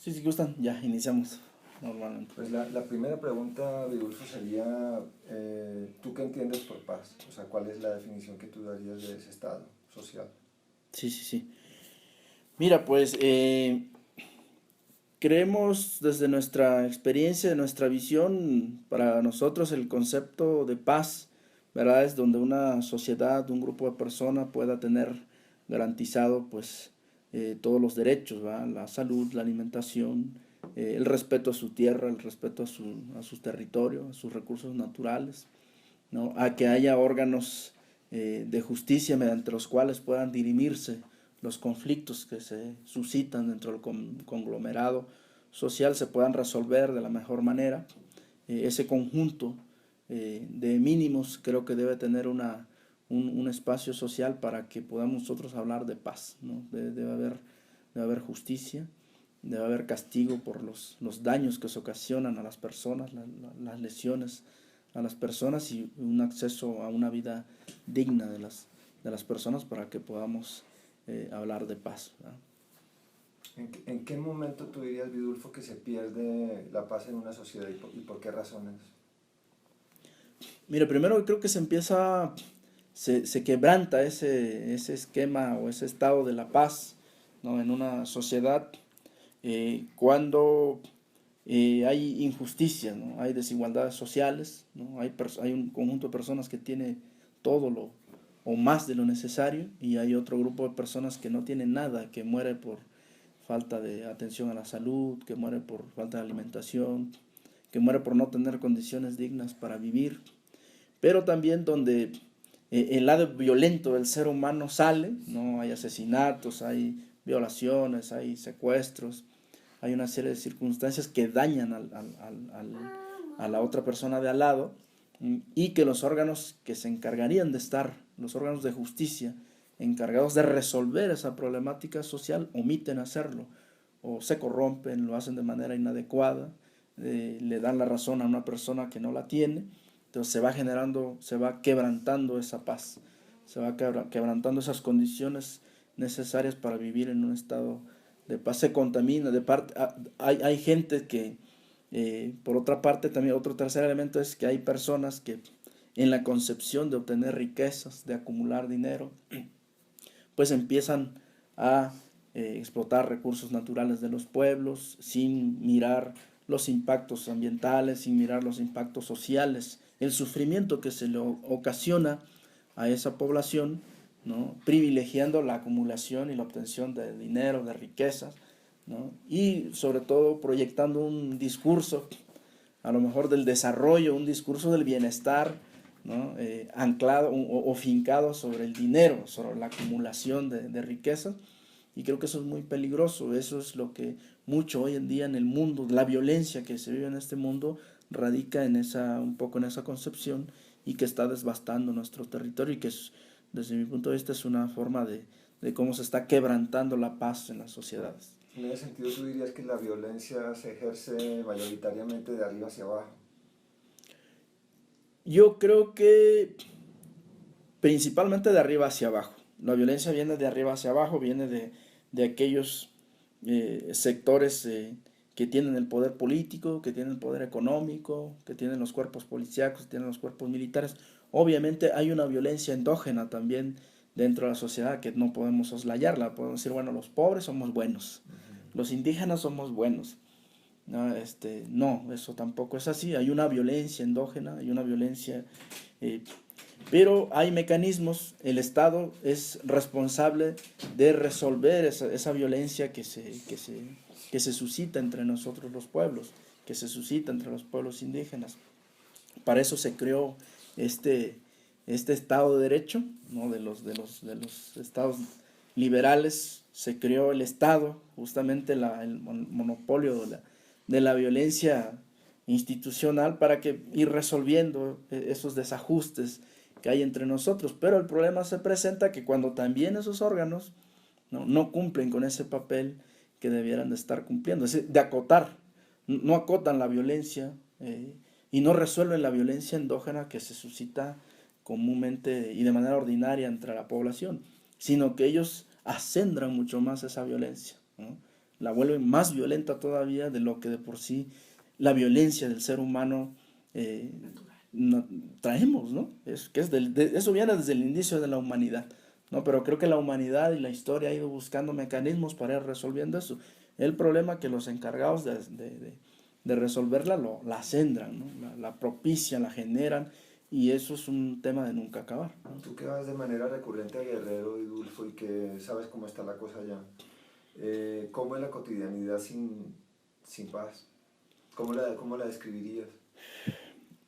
Sí, si gustan, ya iniciamos normalmente. Pues la primera pregunta, Vidulfo, sería, ¿tú qué entiendes por paz? O sea, ¿cuál es la definición que tú darías de ese estado social? Sí, sí, sí. Mira, pues creemos desde nuestra experiencia, de nuestra visión, para nosotros el concepto de paz, ¿verdad? Es donde una sociedad, un grupo de personas pueda tener garantizado pues todos los derechos, ¿verdad? La salud, la alimentación, el respeto a su tierra, el respeto a sus territorios, a sus recursos naturales, ¿no? A que haya órganos de justicia mediante los cuales puedan dirimirse los conflictos que se suscitan dentro del conglomerado social, se puedan resolver de la mejor manera. Ese conjunto de mínimos creo que debe tener un espacio social para que podamos nosotros hablar de paz, ¿no? Debe haber justicia, debe haber castigo por los daños que se ocasionan a las personas, las lesiones a las personas, y un acceso a una vida digna de las personas para que podamos hablar de paz, ¿verdad? En qué momento tú dirías, Vidulfo, que se pierde la paz en una sociedad y por qué razones? Mire, primero creo que se quebranta ese esquema o ese estado de la paz, ¿no? En una sociedad cuando hay injusticia, ¿no? Hay desigualdades sociales, ¿no? Hay un conjunto de personas que tiene todo lo o más de lo necesario, y hay otro grupo de personas que no tienen nada, que muere por falta de atención a la salud, que muere por falta de alimentación, que muere por no tener condiciones dignas para vivir, pero también donde el lado violento del ser humano sale, ¿no? Hay asesinatos, hay violaciones, hay secuestros, hay una serie de circunstancias que dañan a la otra persona de al lado, y que los órganos que se encargarían de estar, los órganos de justicia, encargados de resolver esa problemática social, omiten hacerlo, o se corrompen, lo hacen de manera inadecuada, le dan la razón a una persona que no la tiene. Entonces se va generando, se va quebrantando esa paz, se va quebrantando esas condiciones necesarias para vivir en un estado de paz. Se contamina, hay gente que, por otra parte, también otro tercer elemento es que hay personas que en la concepción de obtener riquezas, de acumular dinero, pues empiezan a explotar recursos naturales de los pueblos sin mirar los impactos ambientales, sin mirar los impactos sociales, el sufrimiento que se le ocasiona a esa población, ¿no? Privilegiando la acumulación y la obtención de dinero, de riquezas, ¿no? Y sobre todo proyectando un discurso, a lo mejor del desarrollo, un discurso del bienestar, ¿no? Anclado o fincado sobre el dinero, sobre la acumulación de riquezas. Y creo que eso es muy peligroso. Eso es lo que mucho hoy en día en el mundo, la violencia que se vive en este mundo, radica en un poco en esa concepción, y que está devastando nuestro territorio, y que desde mi punto de vista es una forma de cómo se está quebrantando la paz en las sociedades. En ese sentido, tú dirías que la violencia se ejerce mayoritariamente de arriba hacia abajo. Yo creo que principalmente de arriba hacia abajo. La violencia viene de arriba hacia abajo, viene de aquellos sectores que tienen el poder político, que tienen el poder económico, que tienen los cuerpos policíacos, que tienen los cuerpos militares. Obviamente hay una violencia endógena también dentro de la sociedad que no podemos soslayarla. Podemos decir, bueno, los pobres somos buenos, los indígenas somos buenos. No, no, eso tampoco es así. Hay una violencia endógena, hay una violencia, eh, pero hay mecanismos. El Estado es responsable de resolver esa violencia que se suscita entre nosotros los pueblos, que se suscita entre los pueblos indígenas. Para eso se creó este, este Estado de Derecho, ¿no? De los estados liberales se creó el Estado, justamente el monopolio de la violencia institucional, para que ir resolviendo esos desajustes que hay entre nosotros. Pero el problema se presenta que cuando también esos órganos no cumplen con ese papel que debieran de estar cumpliendo, es decir, de acotar, no acotan la violencia, y no resuelven la violencia endógena que se suscita comúnmente y de manera ordinaria entre la población, sino que ellos acendran mucho más esa violencia, ¿no? la vuelven más violenta todavía de lo que de por sí la violencia del ser humano no, traemos, ¿no? Eso viene desde el inicio de la humanidad, ¿no? Pero creo que la humanidad y la historia ha ido buscando mecanismos para ir resolviendo eso. El problema es que los encargados de resolverla la acendran, ¿no? La propician, la generan, y eso es un tema de nunca acabar, ¿no? Tú que vas de manera recurrente a Guerrero y Dulfo y que sabes cómo está la cosa allá, ¿cómo es la cotidianidad sin paz? ¿Cómo la describirías?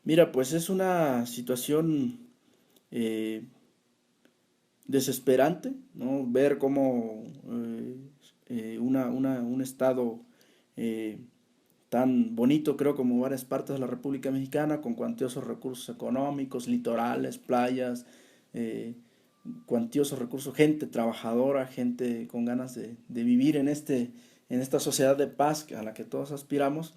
Mira, pues es una situación eh, desesperante, ¿no? Ver cómo un estado eh, tan bonito, creo, como varias partes de la República Mexicana, con cuantiosos recursos económicos, litorales, playas, eh, cuantiosos recursos, gente trabajadora, gente con ganas de vivir en esta sociedad de paz a la que todos aspiramos,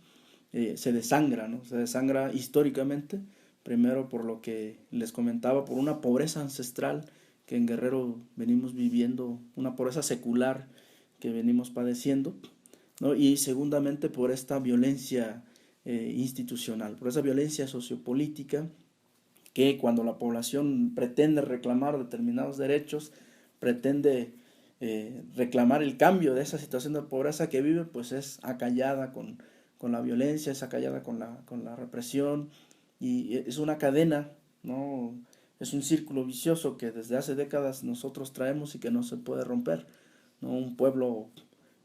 se desangra, ¿no? Se desangra históricamente, primero por lo que les comentaba, por una pobreza ancestral que en Guerrero venimos viviendo, una pobreza secular que venimos padeciendo, ¿no? Y segundamente por esta violencia institucional, por esa violencia sociopolítica que cuando la población pretende reclamar determinados derechos, pretende reclamar el cambio de esa situación de pobreza que vive, pues es acallada con la violencia, es acallada con la represión, y es una cadena, ¿no? Es un círculo vicioso que desde hace décadas nosotros traemos y que no se puede romper, ¿no? Un pueblo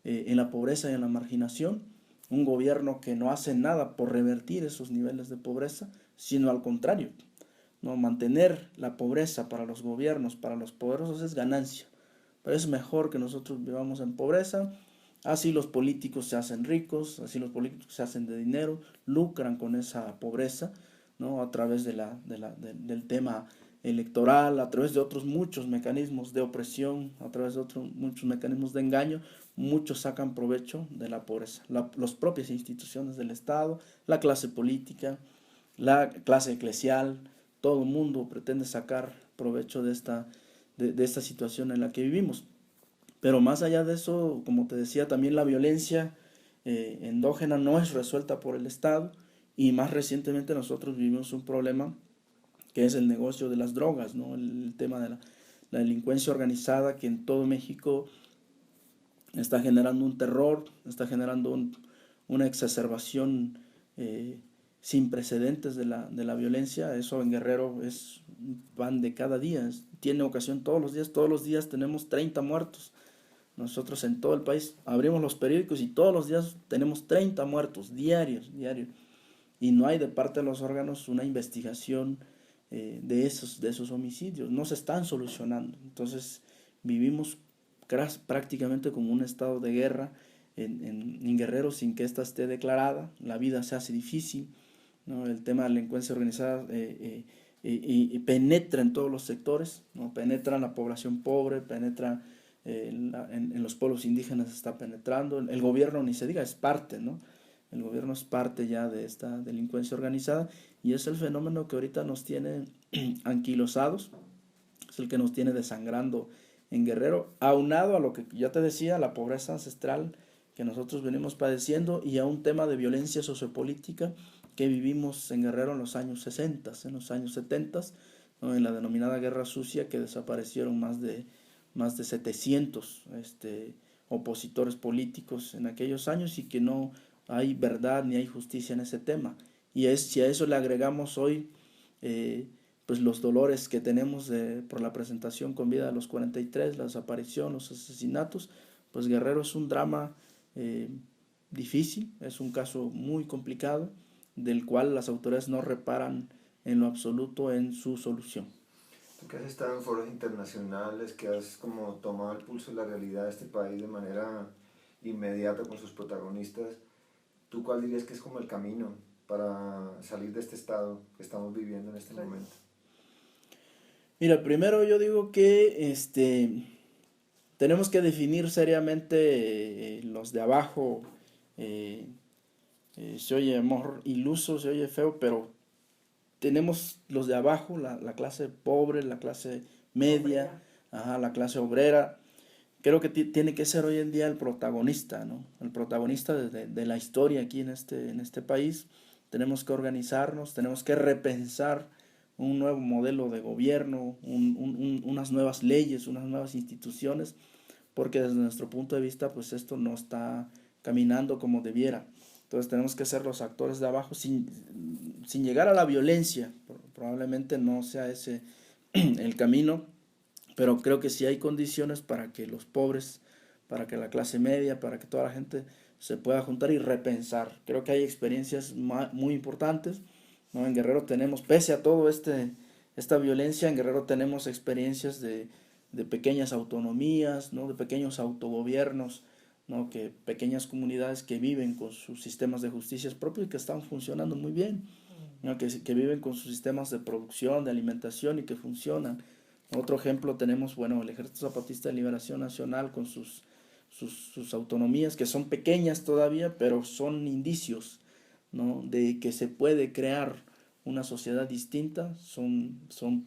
en la pobreza y en la marginación, un gobierno que no hace nada por revertir esos niveles de pobreza, sino al contrario, ¿no? Mantener la pobreza para los gobiernos, para los poderosos es ganancia, pero es mejor que nosotros vivamos en pobreza. Así los políticos se hacen ricos, así los políticos se hacen de dinero, lucran con esa pobreza, ¿no? A través del tema electoral, a través de otros muchos mecanismos de opresión, a través de otros muchos mecanismos de engaño, muchos sacan provecho de la pobreza. Las propias instituciones del Estado, la clase política, la clase eclesial, todo el mundo pretende sacar provecho de esta situación en la que vivimos. Pero más allá de eso, como te decía, también la violencia endógena no es resuelta por el Estado, y más recientemente nosotros vivimos un problema que es el negocio de las drogas, ¿no? El tema de la delincuencia organizada que en todo México está generando un terror, está generando una exacerbación sin precedentes de la violencia. Eso en Guerrero es pan de cada día, tiene ocasión todos los días tenemos 30 muertos. Nosotros en todo el país abrimos los periódicos y todos los días tenemos 30 muertos diarios, diarios. Y no hay de parte de los órganos una investigación de esos homicidios. No se están solucionando. Entonces vivimos prácticamente como un estado de guerra en Guerrero sin que ésta esté declarada. La vida se hace difícil, ¿no? El tema de la delincuencia organizada y penetra en todos los sectores, ¿no? Penetra en la población pobre, penetra en los pueblos indígenas, está penetrando. El gobierno, ni se diga, es parte, ¿no? El gobierno es parte ya de esta delincuencia organizada, y es el fenómeno que ahorita nos tiene anquilosados, es el que nos tiene desangrando en Guerrero, aunado a lo que ya te decía, la pobreza ancestral que nosotros venimos padeciendo, y a un tema de violencia sociopolítica que vivimos en Guerrero en los años 60, en los años 70, ¿no? En la denominada Guerra Sucia, que desaparecieron más de 700 opositores políticos en aquellos años, y que no hay verdad ni hay justicia en ese tema. Y si a eso le agregamos hoy pues los dolores que tenemos por la presentación con vida de los 43, la desaparición, los asesinatos, pues Guerrero es un drama difícil, es un caso muy complicado, del cual las autoridades no reparan en lo absoluto en su solución. Tú que has estado en foros internacionales, que has como tomado el pulso de la realidad de este país de manera inmediata con sus protagonistas, ¿tú cuál dirías que es como el camino para salir de este estado que estamos viviendo en este momento? Mira, primero yo digo que tenemos que definir seriamente los de abajo. eh, Se oye amor iluso, se oye feo, pero tenemos los de abajo, la clase pobre, la clase media, ajá, la clase obrera, creo que tiene que ser hoy en día el protagonista, ¿no? El protagonista de la historia aquí en este país. Tenemos que organizarnos, tenemos que repensar un nuevo modelo de gobierno, unas nuevas leyes, unas nuevas instituciones, porque desde nuestro punto de vista, pues esto no está caminando como debiera. Entonces tenemos que ser los actores de abajo sin llegar a la violencia. Probablemente no sea ese el camino, pero creo que sí hay condiciones para que los pobres, para que la clase media, para que toda la gente se pueda juntar y repensar. Creo que hay experiencias muy importantes, ¿no? En Guerrero tenemos, pese a todo esta violencia, en Guerrero tenemos experiencias de pequeñas autonomías, ¿no? De pequeños autogobiernos, ¿no? Que pequeñas comunidades que viven con sus sistemas de justicia propios y que están funcionando muy bien, ¿no? Que viven con sus sistemas de producción, de alimentación y que funcionan. Otro ejemplo tenemos, bueno, el Ejército Zapatista de Liberación Nacional con sus autonomías, que son pequeñas todavía, pero son indicios, ¿no? De que se puede crear una sociedad distinta. Son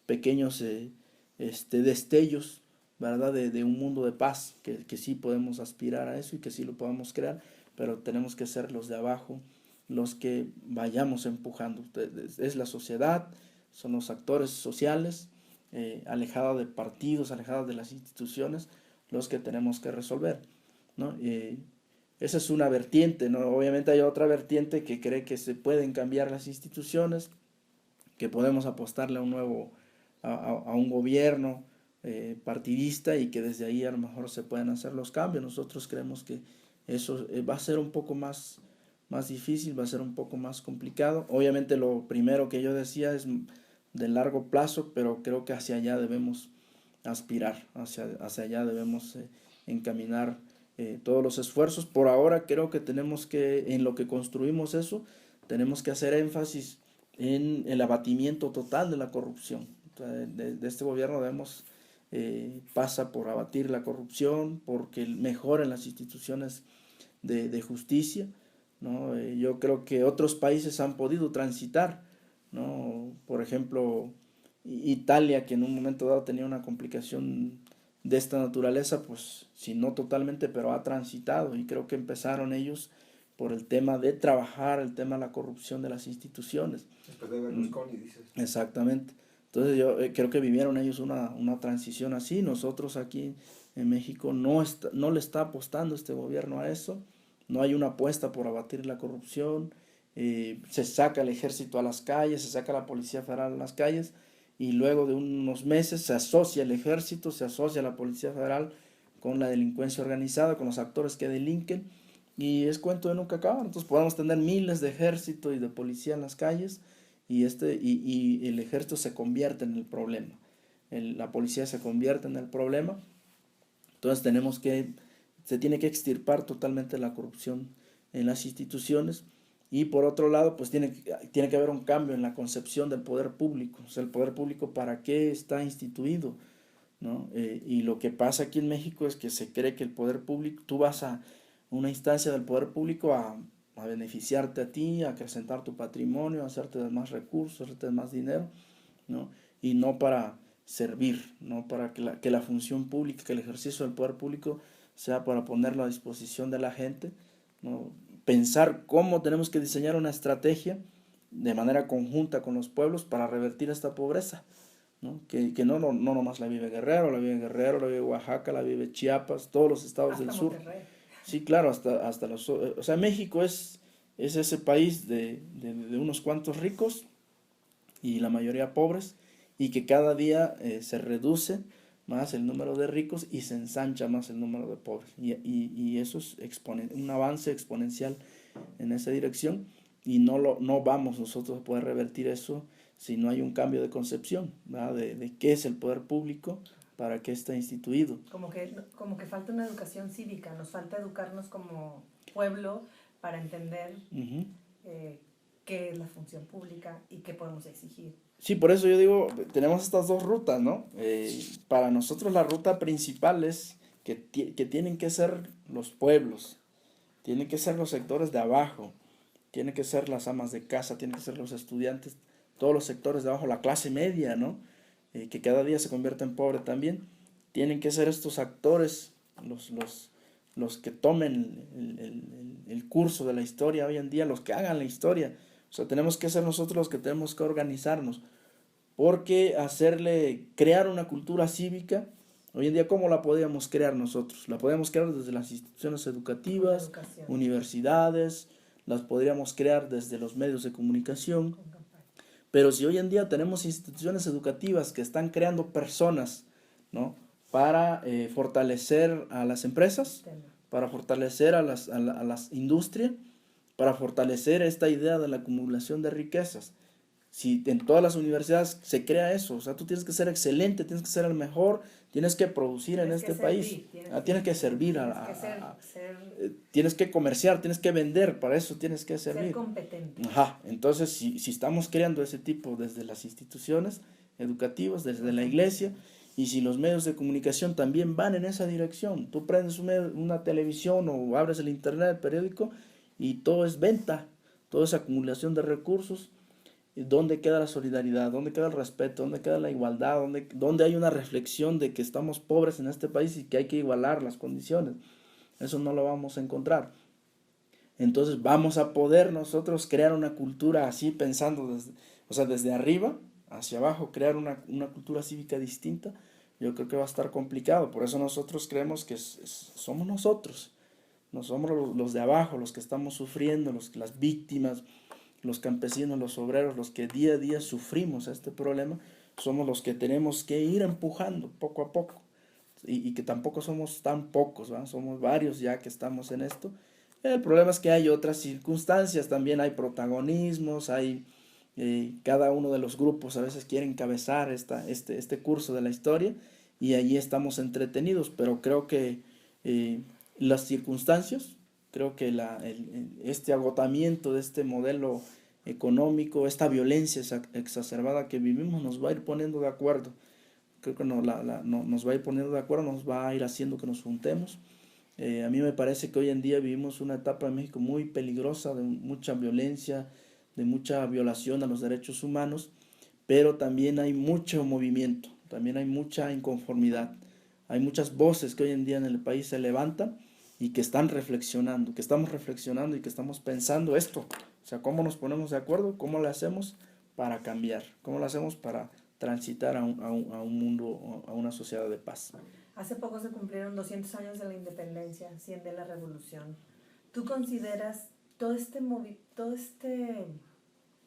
pequeños destellos, ¿verdad? De un mundo de paz, que sí podemos aspirar a eso y que sí lo podemos crear, pero tenemos que ser los de abajo los que vayamos empujando. Es la sociedad, son los actores sociales, alejada de partidos, alejada de las instituciones, los que tenemos que resolver, ¿no? Esa es una vertiente, ¿no? Obviamente hay otra vertiente que cree que se pueden cambiar las instituciones, que podemos apostarle a un nuevo, a un gobierno partidista y que desde ahí a lo mejor se pueden hacer los cambios. Nosotros creemos que eso va a ser un poco más difícil, va a ser un poco más complicado. Obviamente lo primero que yo decía es de largo plazo, pero creo que hacia allá debemos aspirar, hacia allá debemos encaminar todos los esfuerzos. Por ahora creo que tenemos que, en lo que construimos eso, tenemos que hacer énfasis en el abatimiento total de la corrupción. De este gobierno debemos, pasa por abatir la corrupción, porque mejoren las instituciones de justicia, ¿no? Yo creo que otros países han podido transitar, ¿no? Por ejemplo, Italia, que en un momento dado tenía una complicación de esta naturaleza, pues si no totalmente, pero ha transitado, y creo que empezaron ellos por el tema de trabajar, el tema de la corrupción de las instituciones. Después de Berlusconi, dices. Exactamente. Entonces yo creo que vivieron ellos una transición así. Nosotros aquí en México no le está apostando este gobierno a eso. No hay una apuesta por abatir la corrupción. Se saca el ejército a las calles, se saca la Policía Federal a las calles, y luego de unos meses se asocia el ejército, se asocia la Policía Federal con la delincuencia organizada, con los actores que delinquen, y es cuento de nunca acabar. Entonces podemos tener miles de ejército y de policía en las calles, y el ejército se convierte en el problema. La policía se convierte en el problema. Entonces se tiene que extirpar totalmente la corrupción en las instituciones. Y por otro lado, pues tiene que haber un cambio en la concepción del poder público. O sea, el poder público, ¿para qué está instituido? ¿No? Y lo que pasa aquí en México es que se cree que el poder público, tú vas a una instancia del poder público a beneficiarte a ti, a acrecentar tu patrimonio, a hacerte de más recursos, a hacerte de más dinero, ¿no? Y no para servir, no para que la función pública, que el ejercicio del poder público sea para ponerlo a disposición de la gente, ¿no? Pensar cómo tenemos que diseñar una estrategia de manera conjunta con los pueblos para revertir esta pobreza, ¿no? Que no nomás la vive Guerrero, la vive Oaxaca, la vive Chiapas, todos los estados Hasta del sur. Monterrey. Sí, claro, hasta los... O sea, México es ese país de unos cuantos ricos y la mayoría pobres, y que cada día se reduce más el número de ricos y se ensancha más el número de pobres. Y eso es un avance exponencial en esa dirección, y no vamos nosotros a poder revertir eso si no hay un cambio de concepción, ¿verdad? De qué es el poder público, para qué está instituido. Como que falta una educación cívica, nos falta educarnos como pueblo para entender Uh-huh. qué es la función pública y qué podemos exigir. Sí, por eso yo digo, tenemos estas dos rutas, ¿no? Para nosotros la ruta principal es que tienen que ser los pueblos, tienen que ser los sectores de abajo, tienen que ser las amas de casa, tienen que ser los estudiantes, todos los sectores de abajo, la clase media, ¿no? Que cada día se convierte en pobre también. tienen que ser estos actores los que tomen el curso de la historia hoy en día, los que hagan la historia. O sea, tenemos que ser nosotros los que tenemos que organizarnos, porque crear una cultura cívica, hoy en día, ¿cómo la podríamos crear nosotros? La podríamos crear desde las instituciones educativas, universidades, las podríamos crear desde los medios de comunicación. Pero si hoy en día tenemos instituciones educativas que están creando personas, ¿no?, para fortalecer a las empresas, para fortalecer a las industrias, para fortalecer esta idea de la acumulación de riquezas. Si en todas las universidades se crea eso, o sea, tú tienes que ser excelente, tienes que ser el mejor, tienes que producir en este país, tienes que servir, tienes que comerciar, tienes que vender, para eso tienes que servir. Ser competente. Ajá, entonces si estamos creando ese tipo desde las instituciones educativas, desde la iglesia, y si los medios de comunicación también van en esa dirección, tú prendes una televisión o abres el internet, el periódico, y todo es venta, todo es acumulación de recursos. ¿Dónde queda la solidaridad? ¿Dónde queda el respeto? ¿Dónde queda la igualdad? ¿Dónde hay una reflexión de que estamos pobres en este país y que hay que igualar las condiciones? Eso no lo vamos a encontrar. Entonces vamos a poder nosotros crear una cultura así, pensando desde arriba hacia abajo, crear una cultura cívica distinta. Yo creo que va a estar complicado. Por eso nosotros creemos que somos nosotros. No somos los de abajo, los que estamos sufriendo, las víctimas, los campesinos, los obreros, los que día a día sufrimos este problema, somos los que tenemos que ir empujando poco a poco. Y que tampoco somos tan pocos, ¿verdad? Somos varios ya que estamos en esto. El problema es que hay otras circunstancias, también hay protagonismos, cada uno de los grupos a veces quiere encabezar este curso de la historia, y allí estamos entretenidos, pero creo que las circunstancias, creo que este agotamiento de este modelo económico, esta violencia exacerbada que vivimos, nos va a ir poniendo de acuerdo. Creo que nos va a ir poniendo de acuerdo, nos va a ir haciendo que nos juntemos. A mí me parece que hoy en día vivimos una etapa en México muy peligrosa, de mucha violencia, de mucha violación a los derechos humanos, pero también hay mucho movimiento, también hay mucha inconformidad. Hay muchas voces que hoy en día en el país se levantan y que están reflexionando, que estamos reflexionando y que estamos pensando esto. O sea, ¿cómo nos ponemos de acuerdo? ¿Cómo lo hacemos para cambiar? ¿Cómo lo hacemos para transitar a un mundo, a una sociedad de paz? Hace poco se cumplieron 200 años de la independencia, 100 de la revolución. ¿Tú consideras todo este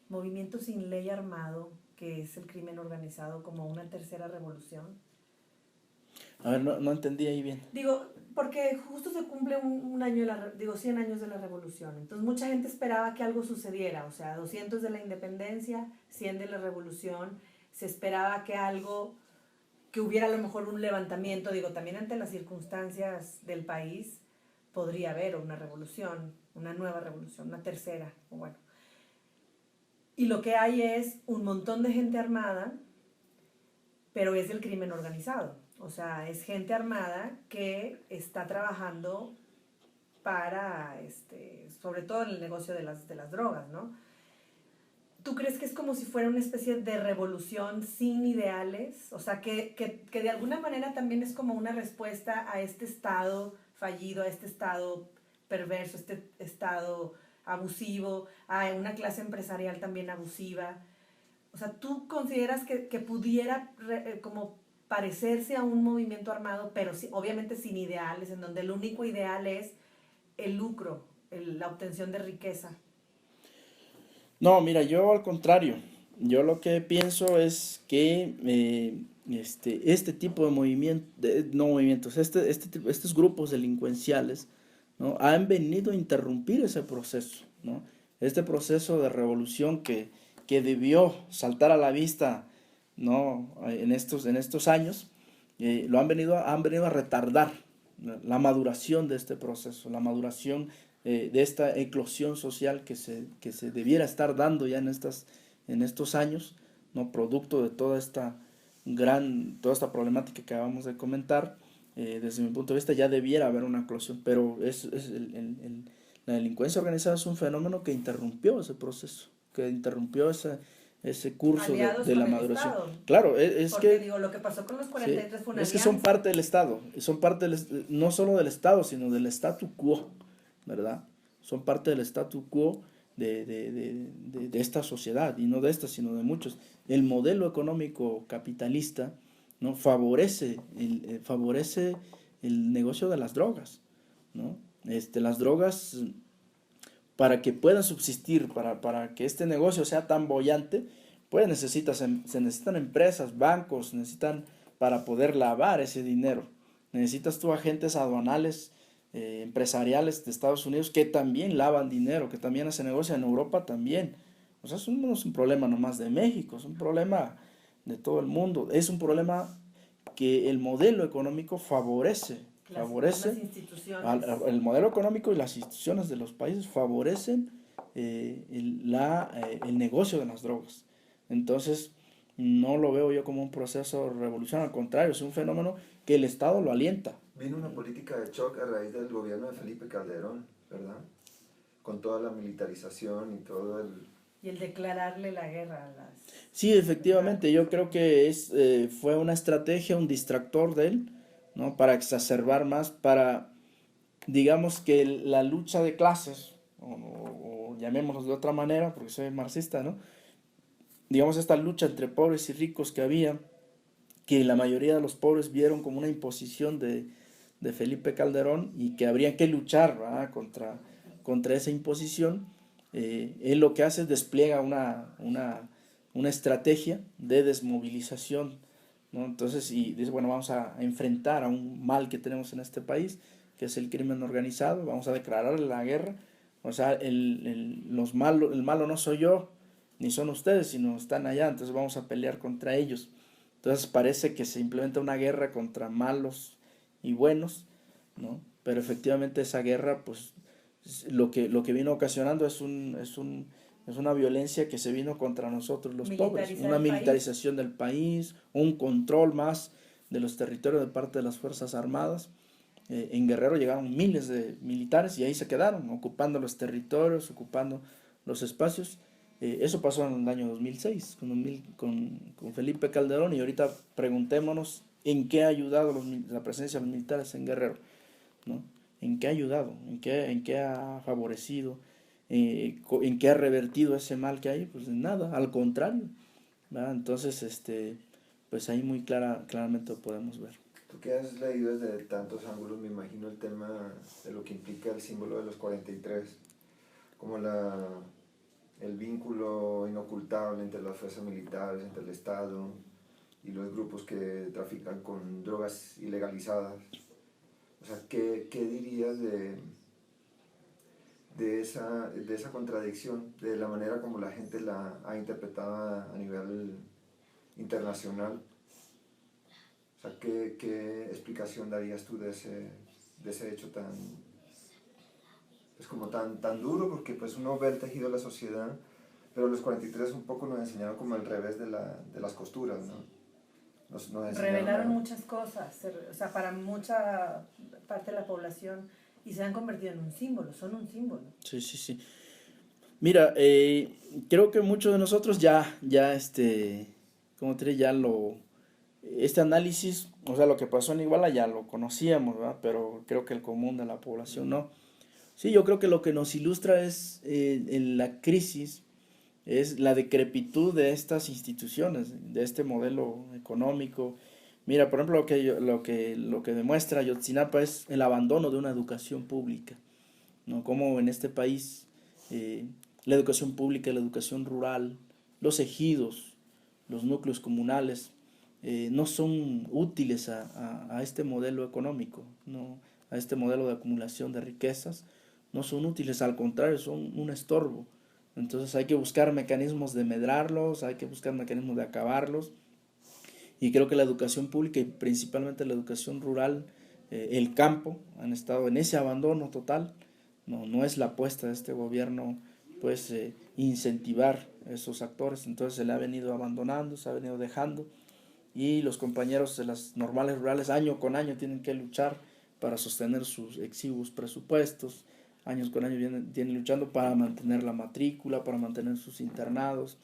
movimiento sin ley armado, que es el crimen organizado, como una tercera revolución? A ver, no entendí ahí bien. Digo, porque justo se cumple 100 años de la revolución. Entonces mucha gente esperaba que algo sucediera. O sea, 200 de la independencia, 100 de la revolución. Se esperaba que hubiera a lo mejor un levantamiento. Digo, también ante las circunstancias del país podría haber una revolución, una nueva revolución, una tercera. Bueno. Y lo que hay es un montón de gente armada, pero es del crimen organizado. O sea, es gente armada que está trabajando para, sobre todo en el negocio de las drogas, ¿no? ¿Tú crees que es como si fuera una especie de revolución sin ideales? O sea, que de alguna manera también es como una respuesta a este Estado fallido, a este Estado perverso, este Estado abusivo, a una clase empresarial también abusiva. O sea, ¿tú consideras que pudiera como parecerse a un movimiento armado, pero obviamente sin ideales, en donde el único ideal es el lucro, la obtención de riqueza? No, mira, yo al contrario, yo lo que pienso es que este tipo de movimientos, estos grupos delincuenciales, ¿no?, han venido a interrumpir ese proceso, ¿no? Este proceso de revolución que debió saltar a la vista, ¿no?, en estos años, han venido a retardar la maduración de este proceso, la maduración de esta eclosión social que se debiera estar dando ya en estos años, ¿no?, producto de toda esta problemática que acabamos de comentar. Desde mi punto de vista ya debiera haber una eclosión, pero la delincuencia organizada es un fenómeno que interrumpió ese proceso, que interrumpió ese curso aliados de la con el maduración. Estado. Claro, es Porque que digo, lo que pasó con los sí, 43 fue una es que son alianza. parte del Estado, son parte no solo del Estado, sino del statu quo, ¿verdad? Son parte del statu quo de esta sociedad, y no de esta, sino de muchos. El modelo económico capitalista, ¿no? Favorece el negocio de las drogas, ¿no? Las drogas, para que puedan subsistir, para que este negocio sea tan boyante, pues se necesitan empresas, bancos, necesitan para poder lavar ese dinero. Necesitas tú agentes aduanales, empresariales de Estados Unidos que también lavan dinero, que también hacen negocio en Europa también. O sea, eso no es un problema nomás de México, es un problema de todo el mundo. Es un problema que el modelo económico Las favorece mismas instituciones. el modelo económico y las instituciones de los países favorecen el negocio de las drogas. Entonces, no lo veo yo como un proceso revolucionario, al contrario, es un fenómeno que el Estado lo alienta. Vino una política de shock a raíz del gobierno de Felipe Calderón, ¿verdad? Con toda la militarización y todo el... Y el declararle la guerra a las... Sí, efectivamente, yo creo que fue una estrategia, un distractor de él, ¿no? Para exacerbar más, para, digamos que la lucha de clases, o llamémoslo de otra manera, porque soy marxista, ¿no? Digamos, esta lucha entre pobres y ricos que había, que la mayoría de los pobres vieron como una imposición de Felipe Calderón y que habría que luchar, ¿verdad? Contra esa imposición. Él lo que hace es despliega una estrategia de desmovilización, ¿no? Entonces, y dice, bueno, vamos a enfrentar a un mal que tenemos en este país, que es el crimen organizado, vamos a declararle la guerra. O sea, el malo no soy yo, ni son ustedes, sino están allá, entonces vamos a pelear contra ellos. Entonces parece que se implementa una guerra contra malos y buenos, ¿no? Pero efectivamente esa guerra, pues, lo que vino ocasionando es una violencia que se vino contra nosotros los pobres, Militarizar una el país. militarización del país, un control más de los territorios de parte de las Fuerzas Armadas. En Guerrero llegaron miles de militares y ahí se quedaron, ocupando los territorios, ocupando los espacios. Eso pasó en el año 2006 con Felipe Calderón, y ahorita preguntémonos en qué ha ayudado la presencia de los militares en Guerrero, ¿no? ¿En qué ha ayudado? ¿En qué ha favorecido? ¿En qué ha revertido ese mal que hay? Pues en nada, al contrario, ¿verdad? Entonces, pues ahí muy claramente lo podemos ver. Tú que has leído desde tantos ángulos, me imagino el tema de lo que implica el símbolo de los 43, como el vínculo inocultable entre las fuerzas militares, entre el Estado y los grupos que trafican con drogas ilegalizadas. O sea, ¿qué dirías de esa contradicción, de la manera como la gente la ha interpretado a nivel internacional? O sea, ¿qué explicación darías tú de ese hecho tan duro? Porque pues uno ve el tejido de la sociedad, pero los 43 un poco nos enseñaron como el revés de las costuras, ¿no? Nos Revelaron muchas cosas, o sea, para mucha parte de la población, y se han convertido en un símbolo, son un símbolo. Sí, sí, sí. Mira, creo que muchos de nosotros ¿cómo te diré? Este análisis, o sea, lo que pasó en Iguala ya lo conocíamos, ¿verdad? Pero creo que el común de la población no. Sí, yo creo que lo que nos ilustra es en la crisis, es la decrepitud de estas instituciones, de este modelo económico. Mira, por ejemplo, lo que demuestra Ayotzinapa es el abandono de una educación pública, ¿no? Como en este país la educación pública, la educación rural, los ejidos, los núcleos comunales, no son útiles a este modelo económico, ¿no? A este modelo de acumulación de riquezas, no son útiles, al contrario, son un estorbo. Entonces hay que buscar mecanismos de medrarlos, hay que buscar mecanismos de acabarlos, y creo que la educación pública y principalmente la educación rural, el campo, han estado en ese abandono total. No es la apuesta de este gobierno, pues, incentivar esos actores, entonces se le ha venido abandonando, se ha venido dejando, y los compañeros de las normales rurales año con año tienen que luchar para sostener sus exiguos presupuestos, años con años tienen luchando para mantener la matrícula, para mantener sus internados.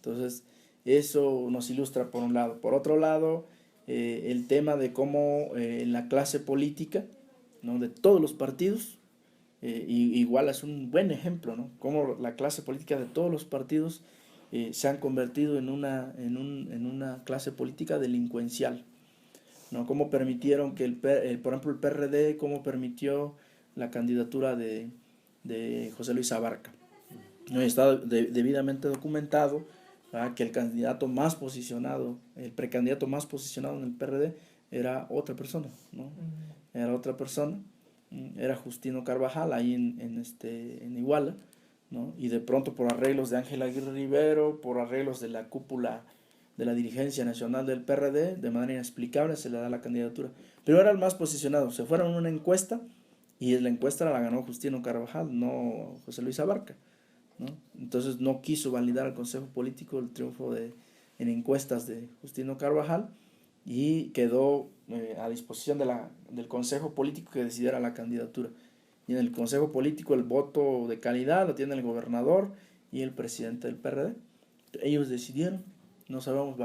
Entonces, eso nos ilustra por un lado. Por otro lado, el tema de cómo la clase política, ¿no?, de todos los partidos, igual es un buen ejemplo, ¿no?, cómo la clase política de todos los partidos se han convertido en una clase política delincuencial, ¿no? Cómo permitieron que, por ejemplo, el PRD, cómo permitió la candidatura de José Luis Abarca. No está debidamente documentado, ¿verdad?, que el candidato más posicionado, el precandidato más posicionado en el PRD era otra persona, ¿no? Era otra persona, era Justino Carvajal, ahí en Iguala, ¿no? Y de pronto, por arreglos de Ángel Aguirre Rivero, por arreglos de la cúpula de la dirigencia nacional del PRD, de manera inexplicable se le da la candidatura. Pero era el más posicionado. Se fueron a una encuesta y la encuesta la ganó Justino Carvajal, no José Luis Abarca, ¿no? Entonces no quiso validar al Consejo Político el triunfo en encuestas de Justino Carvajal y quedó a disposición del Consejo Político que decidiera la candidatura. Y en el Consejo Político el voto de calidad lo tiene el gobernador y el presidente del PRD. Ellos decidieron, no sabemos,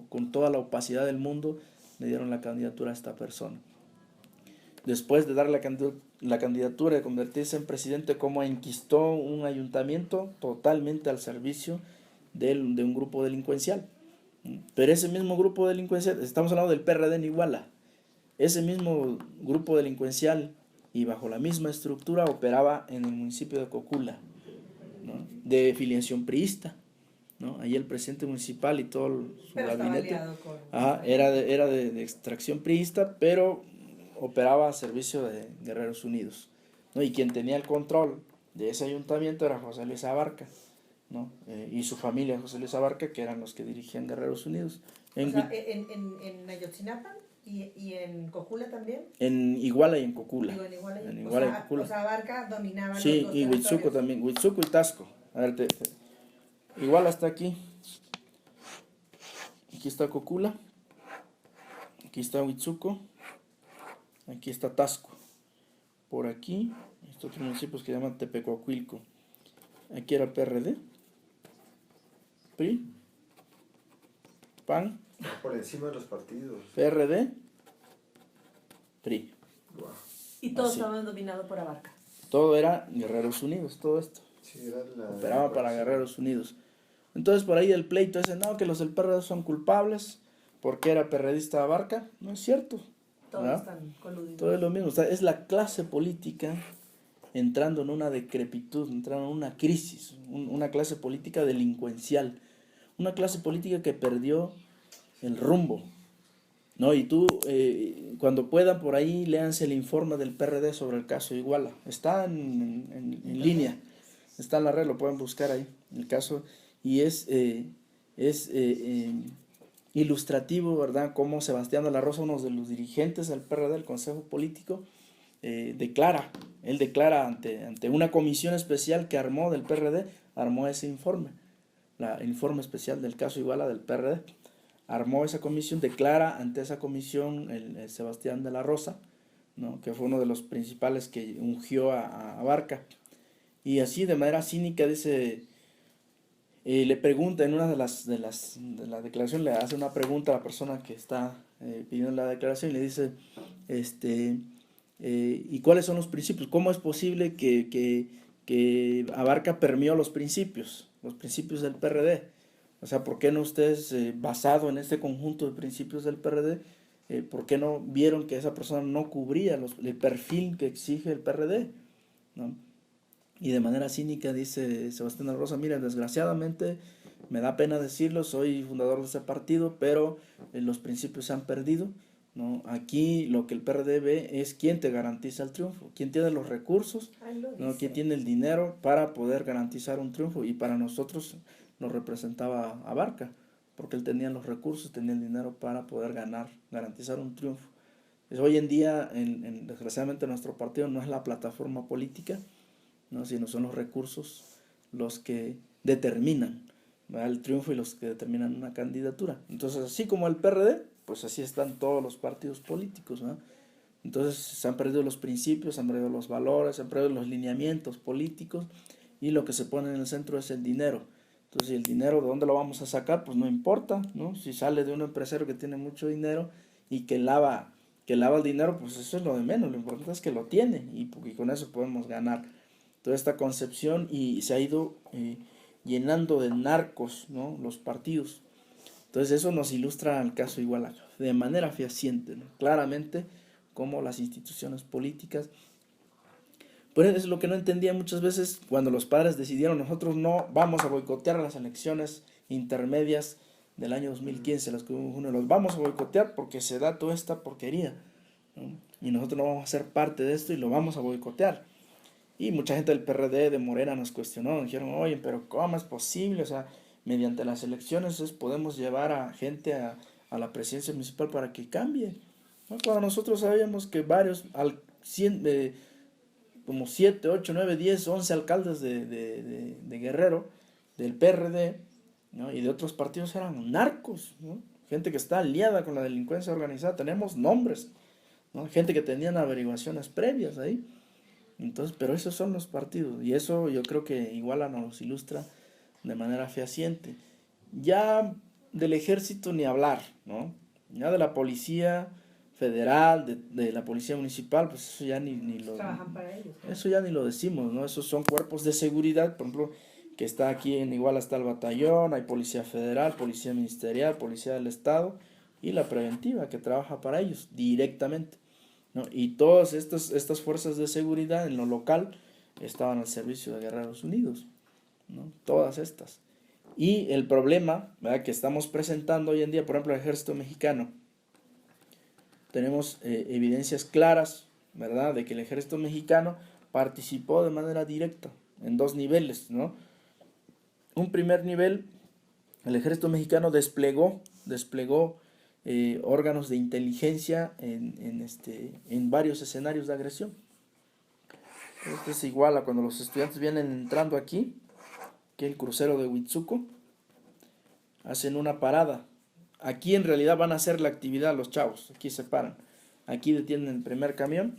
con toda la opacidad del mundo, le dieron la candidatura a esta persona. Después de darle la candidatura, de convertirse en presidente, como enquistó un ayuntamiento totalmente al servicio de un grupo delincuencial. Pero ese mismo grupo delincuencial, estamos hablando del PRD en Iguala, ese mismo grupo delincuencial y bajo la misma estructura operaba en el municipio de Cocula, ¿no?, de filiación priista, ¿no? Ahí el presidente municipal y todo su gabinete era de extracción priista, pero operaba a servicio de Guerreros Unidos, ¿no? Y quien tenía el control de ese ayuntamiento era José Luis Abarca, ¿no? Y su familia, José Luis Abarca, que eran los que dirigían Guerreros Unidos. En Ayotzinapa y en Cocula también. En Iguala y en Cocula. Digo, en Iguala y Cocula. O sea, Abarca dominaba los sí, dos y Huitzuco también, Huitzuco y Tasco. A ver, Iguala está aquí. Aquí está Cocula. Aquí está Huitzuco. Aquí está Tasco. Por aquí, estos otros municipios que se llaman Tepecuacuilco. Aquí era PRD, PRI, PAN, por encima de los partidos. PRD, PRI. Wow. Y todos Así. estaban dominados por Abarca. Todo era Guerreros Unidos, todo esto. Sí, era Operaba para Guerreros Unidos. Entonces por ahí el pleito ese, no, que los del PRD son culpables porque era perredista Abarca. No es cierto. Todos ¿verdad? están coludidos. Todo es lo mismo. O sea, es la clase política entrando en una decrepitud, entrando en una crisis, una clase política delincuencial, una clase política que perdió el rumbo, ¿no? Y tú, cuando puedan por ahí, léanse el informe del PRD sobre el caso Iguala. Está en línea, está en la red, lo pueden buscar ahí, el caso, y es ilustrativo, ¿verdad?, cómo Sebastián de la Rosa, uno de los dirigentes del PRD, del Consejo Político, declara ante una comisión especial que armó del PRD, armó ese informe, el informe especial del caso Iguala del PRD, armó esa comisión, declara ante esa comisión el Sebastián de la Rosa, ¿no?, que fue uno de los principales que ungió a Abarca, y así de manera cínica dice, le pregunta en una de las declaraciones, le hace una pregunta a la persona que está pidiendo la declaración y le dice, ¿y cuáles son los principios? ¿Cómo es posible que Abarca permeó los principios del PRD? O sea, ¿por qué no ustedes, basado en este conjunto de principios del PRD, por qué no vieron que esa persona no cubría el perfil que exige el PRD, ¿no? Y de manera cínica dice Sebastián de la Rosa, mira, desgraciadamente, me da pena decirlo, soy fundador de ese partido, pero los principios se han perdido, ¿no? Aquí lo que el PRD ve es quién te garantiza el triunfo, quién tiene los recursos, ¿no?, quién tiene el dinero para poder garantizar un triunfo, y para nosotros nos representaba Abarca, porque él tenía los recursos, tenía el dinero para poder garantizar un triunfo. Pues hoy en día, desgraciadamente, nuestro partido no es la plataforma política, ¿no?, sino son los recursos los que determinan, ¿verdad?, el triunfo y los que determinan una candidatura. Entonces, así como el PRD, pues así están todos los partidos políticos, ¿no? Entonces se han perdido los principios, se han perdido los valores, se han perdido los lineamientos políticos, y lo que se pone en el centro es el dinero. Entonces, el dinero, ¿de dónde lo vamos a sacar? Pues no importa, ¿no? Si sale de un empresario que tiene mucho dinero y que lava el dinero, pues eso es lo de menos, lo importante es que lo tiene y con eso podemos ganar. Toda esta concepción y se ha ido llenando de narcos, ¿no? Los partidos. Entonces eso nos ilustra el caso Iguala de manera fehaciente, ¿no? Claramente cómo las instituciones políticas. Pues es lo que no entendía muchas veces cuando los padres decidieron: nosotros no vamos a boicotear las elecciones intermedias del año 2015, las que hubo en junio, los vamos a boicotear porque se da toda esta porquería, ¿no? Y nosotros no vamos a ser parte de esto y lo vamos a boicotear. Y mucha gente del PRD, de Morena, nos cuestionó, nos dijeron: oye, pero ¿cómo es posible? O sea, mediante las elecciones podemos llevar a gente a la presidencia municipal para que cambie, ¿no? Cuando nosotros sabíamos que varios, como 7, 8, 9, 10, 11 alcaldes de Guerrero, del PRD, ¿no? Y de otros partidos eran narcos, ¿no? Gente que está aliada con la delincuencia organizada, tenemos nombres, ¿no? Gente que tenían averiguaciones previas ahí. Entonces, pero esos son los partidos y eso yo creo que Iguala nos ilustra de manera fehaciente. Ya del ejército ni hablar, ¿no? Ya de la policía federal, de la policía municipal, pues eso ya ni lo... Trabajan para ellos, ¿no? Eso ya ni lo decimos, ¿no? Esos son cuerpos de seguridad, por ejemplo, que está aquí en Iguala está el batallón, hay policía federal, policía ministerial, policía del estado y la preventiva que trabaja para ellos directamente, ¿no? Y todas estas fuerzas de seguridad en lo local estaban al servicio de Guerreros Unidos, ¿no? Todas estas. Y el problema, ¿verdad?, que estamos presentando hoy en día, por ejemplo, el ejército mexicano, tenemos evidencias claras, ¿verdad?, de que el ejército mexicano participó de manera directa en dos niveles, ¿no? Un primer nivel, el ejército mexicano desplegó órganos de inteligencia en varios escenarios de agresión. Esto es igual a cuando los estudiantes vienen entrando aquí, que el crucero de Huitzuco, hacen una parada. Aquí en realidad van a hacer la actividad los chavos, aquí se paran. Aquí detienen el primer camión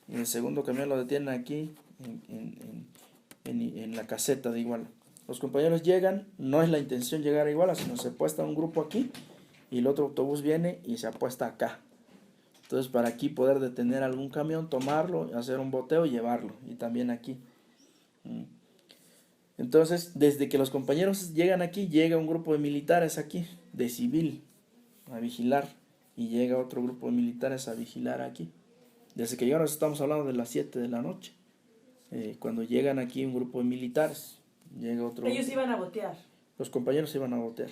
y el segundo camión lo detienen aquí en la caseta de Iguala. Los compañeros llegan, no es la intención llegar a Iguala, sino se apuesta un grupo aquí y el otro autobús viene y se apuesta acá. Entonces, para aquí poder detener algún camión, tomarlo, hacer un boteo y llevarlo. Y también aquí. Entonces, desde que los compañeros llegan aquí, llega un grupo de militares aquí, de civil, a vigilar. Y llega otro grupo de militares a vigilar aquí. Desde que llegaron, estamos hablando de las 7 de la noche. Cuando llegan aquí un grupo de militares, llega otro Ellos grupo. iban a botear. Los compañeros iban a botear,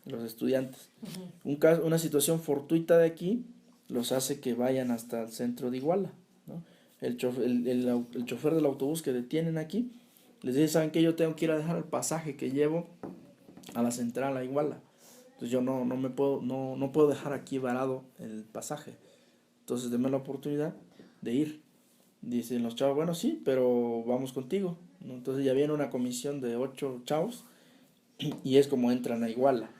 los estudiantes. Uh-huh. Una situación fortuita de aquí los hace que vayan hasta el centro de Iguala, ¿no? El chofer del autobús que detienen aquí les dice: ¿saben qué? Yo tengo que ir a dejar el pasaje que llevo a la central a Iguala. Entonces yo no puedo dejar aquí varado el pasaje. Entonces denme la oportunidad de ir. Dicen los chavos: bueno, sí, pero vamos contigo, ¿no? Entonces ya viene una comisión de 8 chavos y es como entran a Iguala,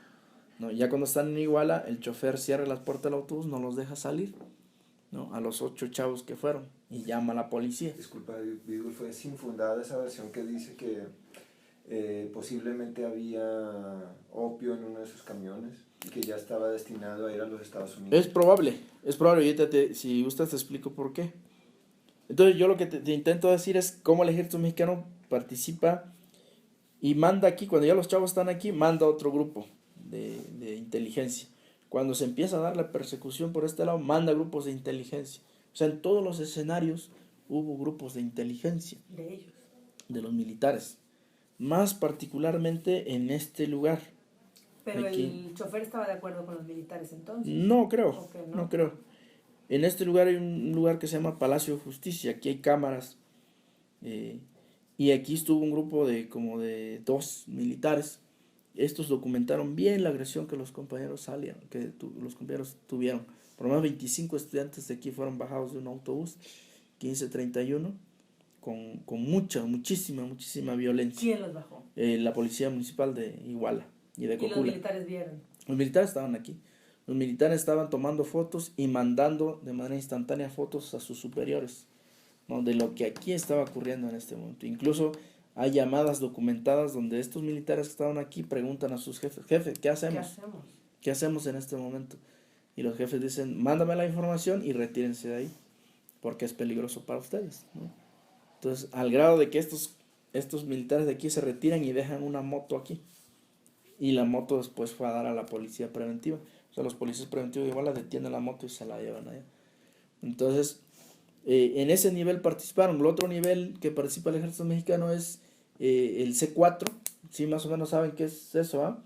¿no? Ya cuando están en Iguala, el chofer cierra las puertas del autobús, no los deja salir, ¿no?, a los 8 chavos que fueron, y llama a la policía. Disculpa, Vidulfo, es infundada esa versión que dice que posiblemente había opio en uno de sus camiones y que ya estaba destinado a ir a los Estados Unidos. Es probable, ahorita si gustas te explico por qué. Entonces yo lo que te intento decir es cómo el ejército mexicano participa y manda aquí, cuando ya los chavos están aquí, manda otro grupo de inteligencia. Cuando se empieza a dar la persecución por este lado, manda grupos de inteligencia. O sea, en todos los escenarios hubo grupos de inteligencia. De ellos. De los militares. Más particularmente en este lugar. Pero aquí. el chofer estaba de acuerdo con los militares entonces. No creo, Okay, no creo. En este lugar hay un lugar que se llama Palacio de Justicia. Aquí hay cámaras. Y aquí estuvo un grupo de 2 militares. Estos documentaron bien la agresión que los compañeros los compañeros tuvieron. Por lo menos 25 estudiantes de aquí fueron bajados de un autobús 1531 con muchísima violencia. ¿Quién los bajó? La policía municipal de Iguala y de Cocula. ¿Y los militares vieron? Los militares estaban aquí. Los militares estaban tomando fotos y mandando de manera instantánea fotos a sus superiores, ¿no?, de lo que aquí estaba ocurriendo en este momento. Incluso Hay llamadas documentadas donde estos militares que estaban aquí preguntan a sus jefes, jefe, ¿qué hacemos? ¿Qué hacemos? ¿Qué hacemos en este momento? Y los jefes dicen, mándame la información y retírense de ahí, porque es peligroso para ustedes, ¿no? Entonces, al grado de que estos militares de aquí se retiran y dejan una moto aquí. Y la moto después fue a dar a la policía preventiva. O sea, los policías preventivos igual la detienen la moto y se la llevan allá. Entonces, en ese nivel participaron. El otro nivel que participa el ejército mexicano es el C4. Sí, más o menos saben qué es eso, ¿ah?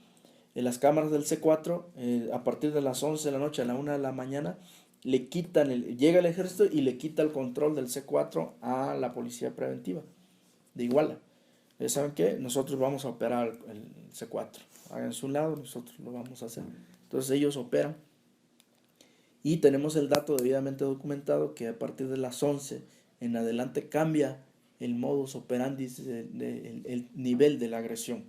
En las cámaras del C4, a partir de las 11 de la noche a la 1 de la mañana, llega el ejército y le quita el control del C4 a la policía preventiva de Iguala. ¿Saben qué? Nosotros vamos a operar el C4. Háganse un lado, nosotros lo vamos a hacer. Entonces ellos operan. Y tenemos el dato debidamente documentado que a partir de las 11 en adelante cambia el modus operandi, el nivel de la agresión,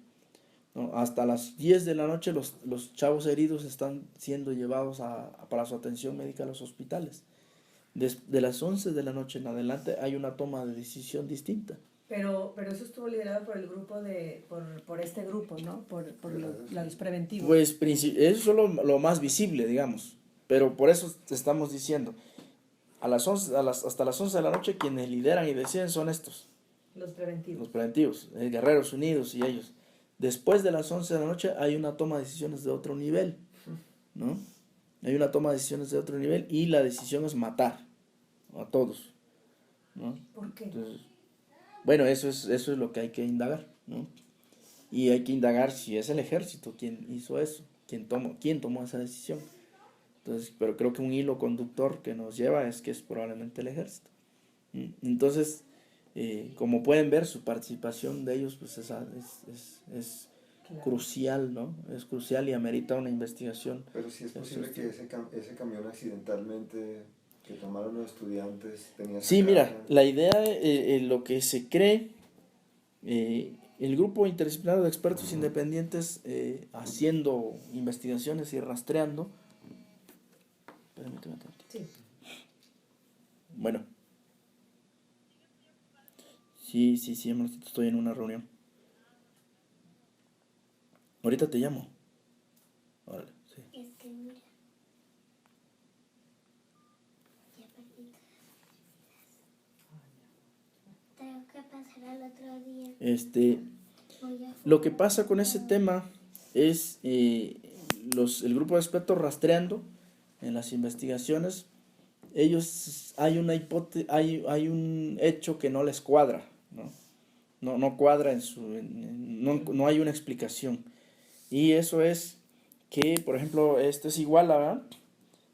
¿no? Hasta las 10 de la noche los chavos heridos están siendo llevados para su atención médica a los hospitales. De las 11 de la noche en adelante hay una toma de decisión distinta. Pero eso estuvo liderado por el grupo por este grupo, ¿no? Por los preventivos. Pues eso es lo más visible, digamos. Pero por eso te estamos diciendo, hasta las 11 de la noche quienes lideran y deciden son estos. Los preventivos. Los preventivos, Guerreros Unidos y ellos. Después de las 11 de la noche hay una toma de decisiones de otro nivel, ¿no? Hay una toma de decisiones de otro nivel y la decisión es matar a todos, ¿no? ¿Por qué? Entonces, bueno, eso es lo que hay que indagar, ¿no? Y hay que indagar si es el ejército quien hizo eso, quién tomó esa decisión. Entonces, pero creo que un hilo conductor que nos lleva es que es probablemente el ejército. Entonces, como pueden ver, su participación de ellos pues es claro, crucial, ¿no? Es crucial y amerita una investigación. Pero si es posible que ese camión accidentalmente que tomaron los estudiantes tenía... Sí, mira, la idea, lo que se cree, el grupo interdisciplinario de expertos independientes haciendo investigaciones y rastreando. Permíteme tantito. Sí. Bueno. Sí, estoy en una reunión. Ahorita te llamo. Órale, sí. Es que mira, ya perdí. Tengo que pasar al otro día. Lo que pasa con ese tema es el grupo de expertos rastreando en las investigaciones, hay un hecho que no les cuadra, ¿no? No cuadra no hay una explicación. Y eso es que, por ejemplo, este es Iguala, ¿verdad?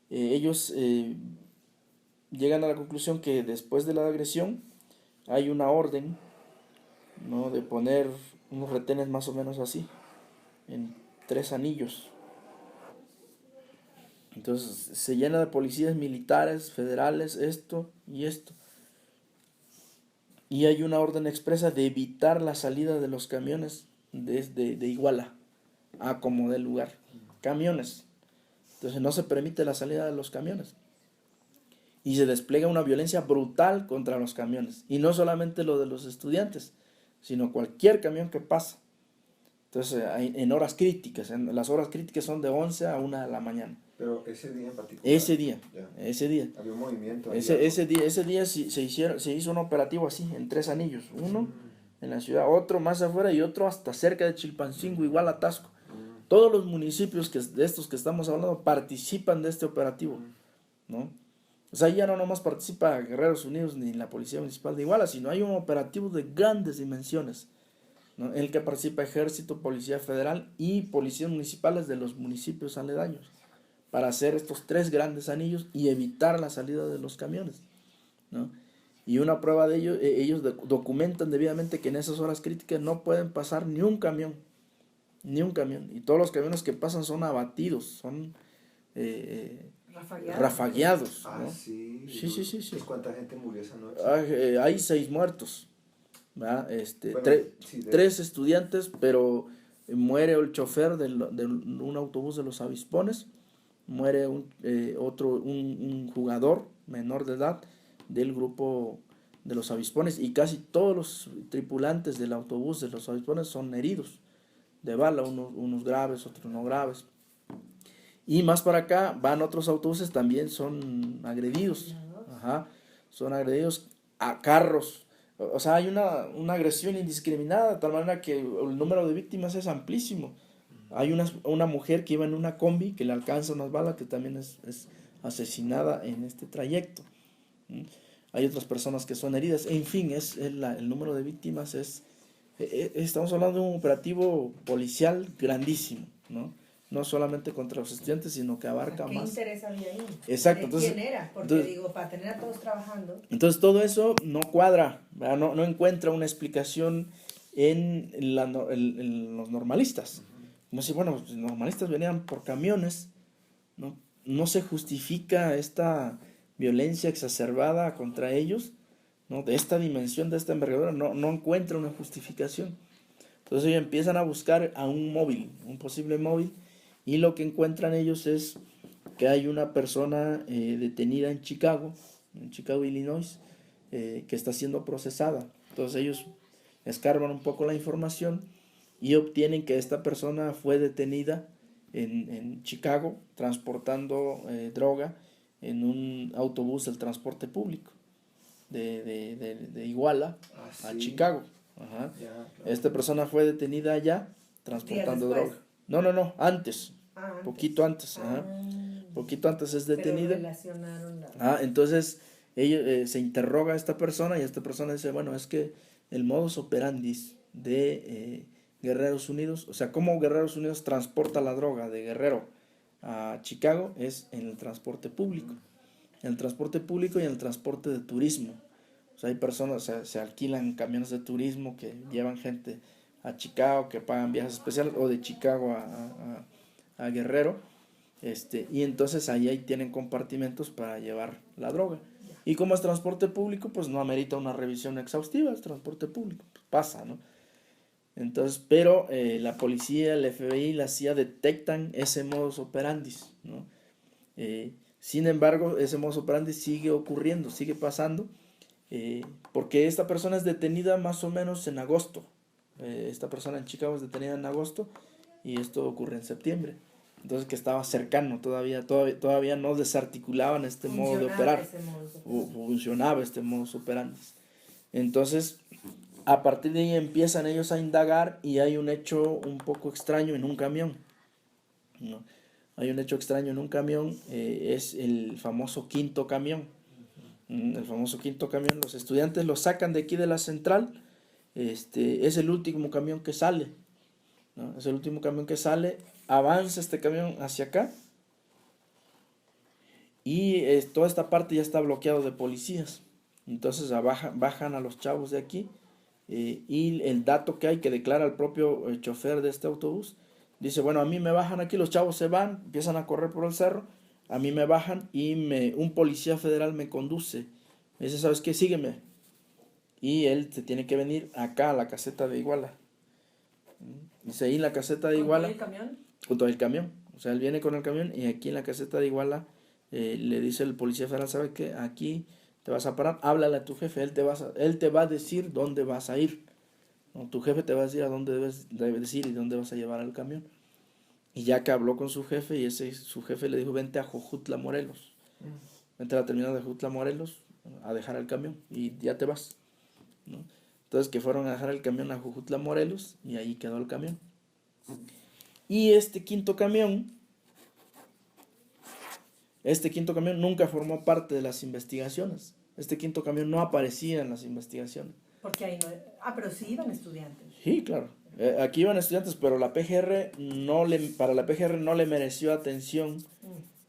Ellos llegan a la conclusión que después de la agresión hay una orden, ¿no?, de poner unos retenes más o menos así, en 3 anillos. Entonces se llena de policías militares, federales, esto y esto. Y hay una orden expresa de evitar la salida de los camiones de Iguala a como del lugar. Camiones. Entonces no se permite la salida de los camiones. Y se despliega una violencia brutal contra los camiones. Y no solamente lo de los estudiantes, sino cualquier camión que pasa. Entonces en horas críticas, las horas críticas son de 11 a 1 de la mañana. Pero ese día en particular. Ese día. Había un movimiento. Ese día se hizo un operativo así, en 3 anillos. Uno en la ciudad, otro más afuera y otro hasta cerca de Chilpancingo, igual a Tasco. Todos los municipios de estos que estamos hablando participan de este operativo, ¿no? O sea, ya no nomás participa Guerreros Unidos ni la Policía Municipal de Iguala, sino hay un operativo de grandes dimensiones, ¿no?, en el que participa Ejército, Policía Federal y policías municipales de los municipios aledaños, para hacer estos 3 grandes anillos y evitar la salida de los camiones, ¿no? Y una prueba de ello, ellos documentan debidamente que en esas horas críticas no pueden pasar ni un camión, y todos los camiones que pasan son abatidos, son rafagueados, ¿no? Sí. Sí. ¿Cuánta gente murió esa noche? Hay 6 muertos, ¿verdad? 3 estudiantes, pero muere el chofer de un autobús de los Avispones, muere un jugador menor de edad del grupo de los avispones, y casi todos los tripulantes del autobús de los avispones son heridos de bala, unos graves, otros no graves. Y más para acá van otros autobuses, también son agredidos. Ajá, son agredidos a carros. O sea, hay una agresión indiscriminada, de tal manera que el número de víctimas es amplísimo. Hay una mujer que iba en una combi que le alcanza unas balas, que también es asesinada en este trayecto. Hay otras personas que son heridas. En fin, el número de víctimas estamos hablando de un operativo policial grandísimo, ¿no? No solamente contra los estudiantes, sino que abarca ¿Qué más. interés había ahí? Exacto. ¿Quién era? Porque para tener a todos trabajando. Entonces todo eso no cuadra, no encuentra una explicación en los normalistas. No sé, bueno, los normalistas venían por camiones, ¿no? No se justifica esta violencia exacerbada contra ellos, ¿no? De esta dimensión, de esta envergadura, no encuentra una justificación. Entonces ellos empiezan a buscar a un posible móvil, y lo que encuentran ellos es que hay una persona detenida en Chicago, Illinois, que está siendo procesada. Entonces ellos escarban un poco la información y obtienen que esta persona fue detenida en Chicago transportando droga en un autobús del transporte público de Iguala a Chicago. Ajá. Ya, claro. Esta persona fue detenida allá transportando droga. No, antes. Poquito antes. Ajá. Poquito antes es detenida. Pero relacionaron la... Entonces ellos, se interroga a esta persona, y esta persona dice, bueno, es que el modus operandi de Guerreros Unidos, o sea, cómo Guerreros Unidos transporta la droga de Guerrero a Chicago, es en el transporte público. En el transporte público y en el transporte de turismo. O sea, hay personas, se alquilan camiones de turismo que llevan gente a Chicago, que pagan viajes especiales, o de Chicago a Guerrero, y entonces ahí tienen compartimentos para llevar la droga. Y como es transporte público, pues no amerita una revisión exhaustiva, es transporte público, pues pasa, ¿no? Entonces, pero la policía, el FBI, la CIA detectan ese modus operandi, ¿no? Sin embargo, ese modus operandi sigue ocurriendo, sigue pasando, porque esta persona es detenida más o menos en agosto. Esta persona en Chicago es detenida en agosto, y esto ocurre en septiembre. Entonces, que estaba cercano, todavía no desarticulaban este modo de operar. Funcionaba este modus operandi. Entonces, a partir de ahí empiezan ellos a indagar, y hay un hecho un poco extraño en un camión, ¿no? Hay un hecho extraño en un camión, es el famoso quinto camión. El famoso quinto camión, los estudiantes lo sacan de aquí de la central, es el último camión que sale, ¿no? Es el último camión que sale, avanza este camión hacia acá, y toda esta parte ya está bloqueado de policías. Entonces bajan a los chavos de aquí, y el dato que hay, que declara el propio chofer de este autobús, dice, bueno, a mí me bajan aquí, los chavos se van, empiezan a correr por el cerro, a mí me bajan, y un policía federal me conduce, me dice, ¿sabes qué? Sígueme. Y él se tiene que venir acá a la caseta de Iguala. Dice, ahí en la caseta de Iguala. ¿Con el camión? Junto al camión. O sea, él viene con el camión, y aquí en la caseta de Iguala le dice el policía federal, ¿sabes qué? Aquí te vas a parar, háblale a tu jefe, él te va a decir dónde vas a ir, ¿no? Tu jefe te va a decir a dónde debes ir y dónde vas a llevar al camión. Y ya que habló con su jefe, y su jefe le dijo, vente a Jojutla, Morelos. Vente a la terminal de Jojutla, Morelos, a dejar el camión, y ya te vas, ¿no? Entonces, que fueron a dejar el camión a Jojutla, Morelos, y ahí quedó el camión. Y este quinto camión nunca formó parte de las investigaciones. Este quinto camión no aparecía en las investigaciones. Porque ahí no... pero sí iban estudiantes. Sí, claro. Aquí iban estudiantes, pero para la PGR no le mereció atención,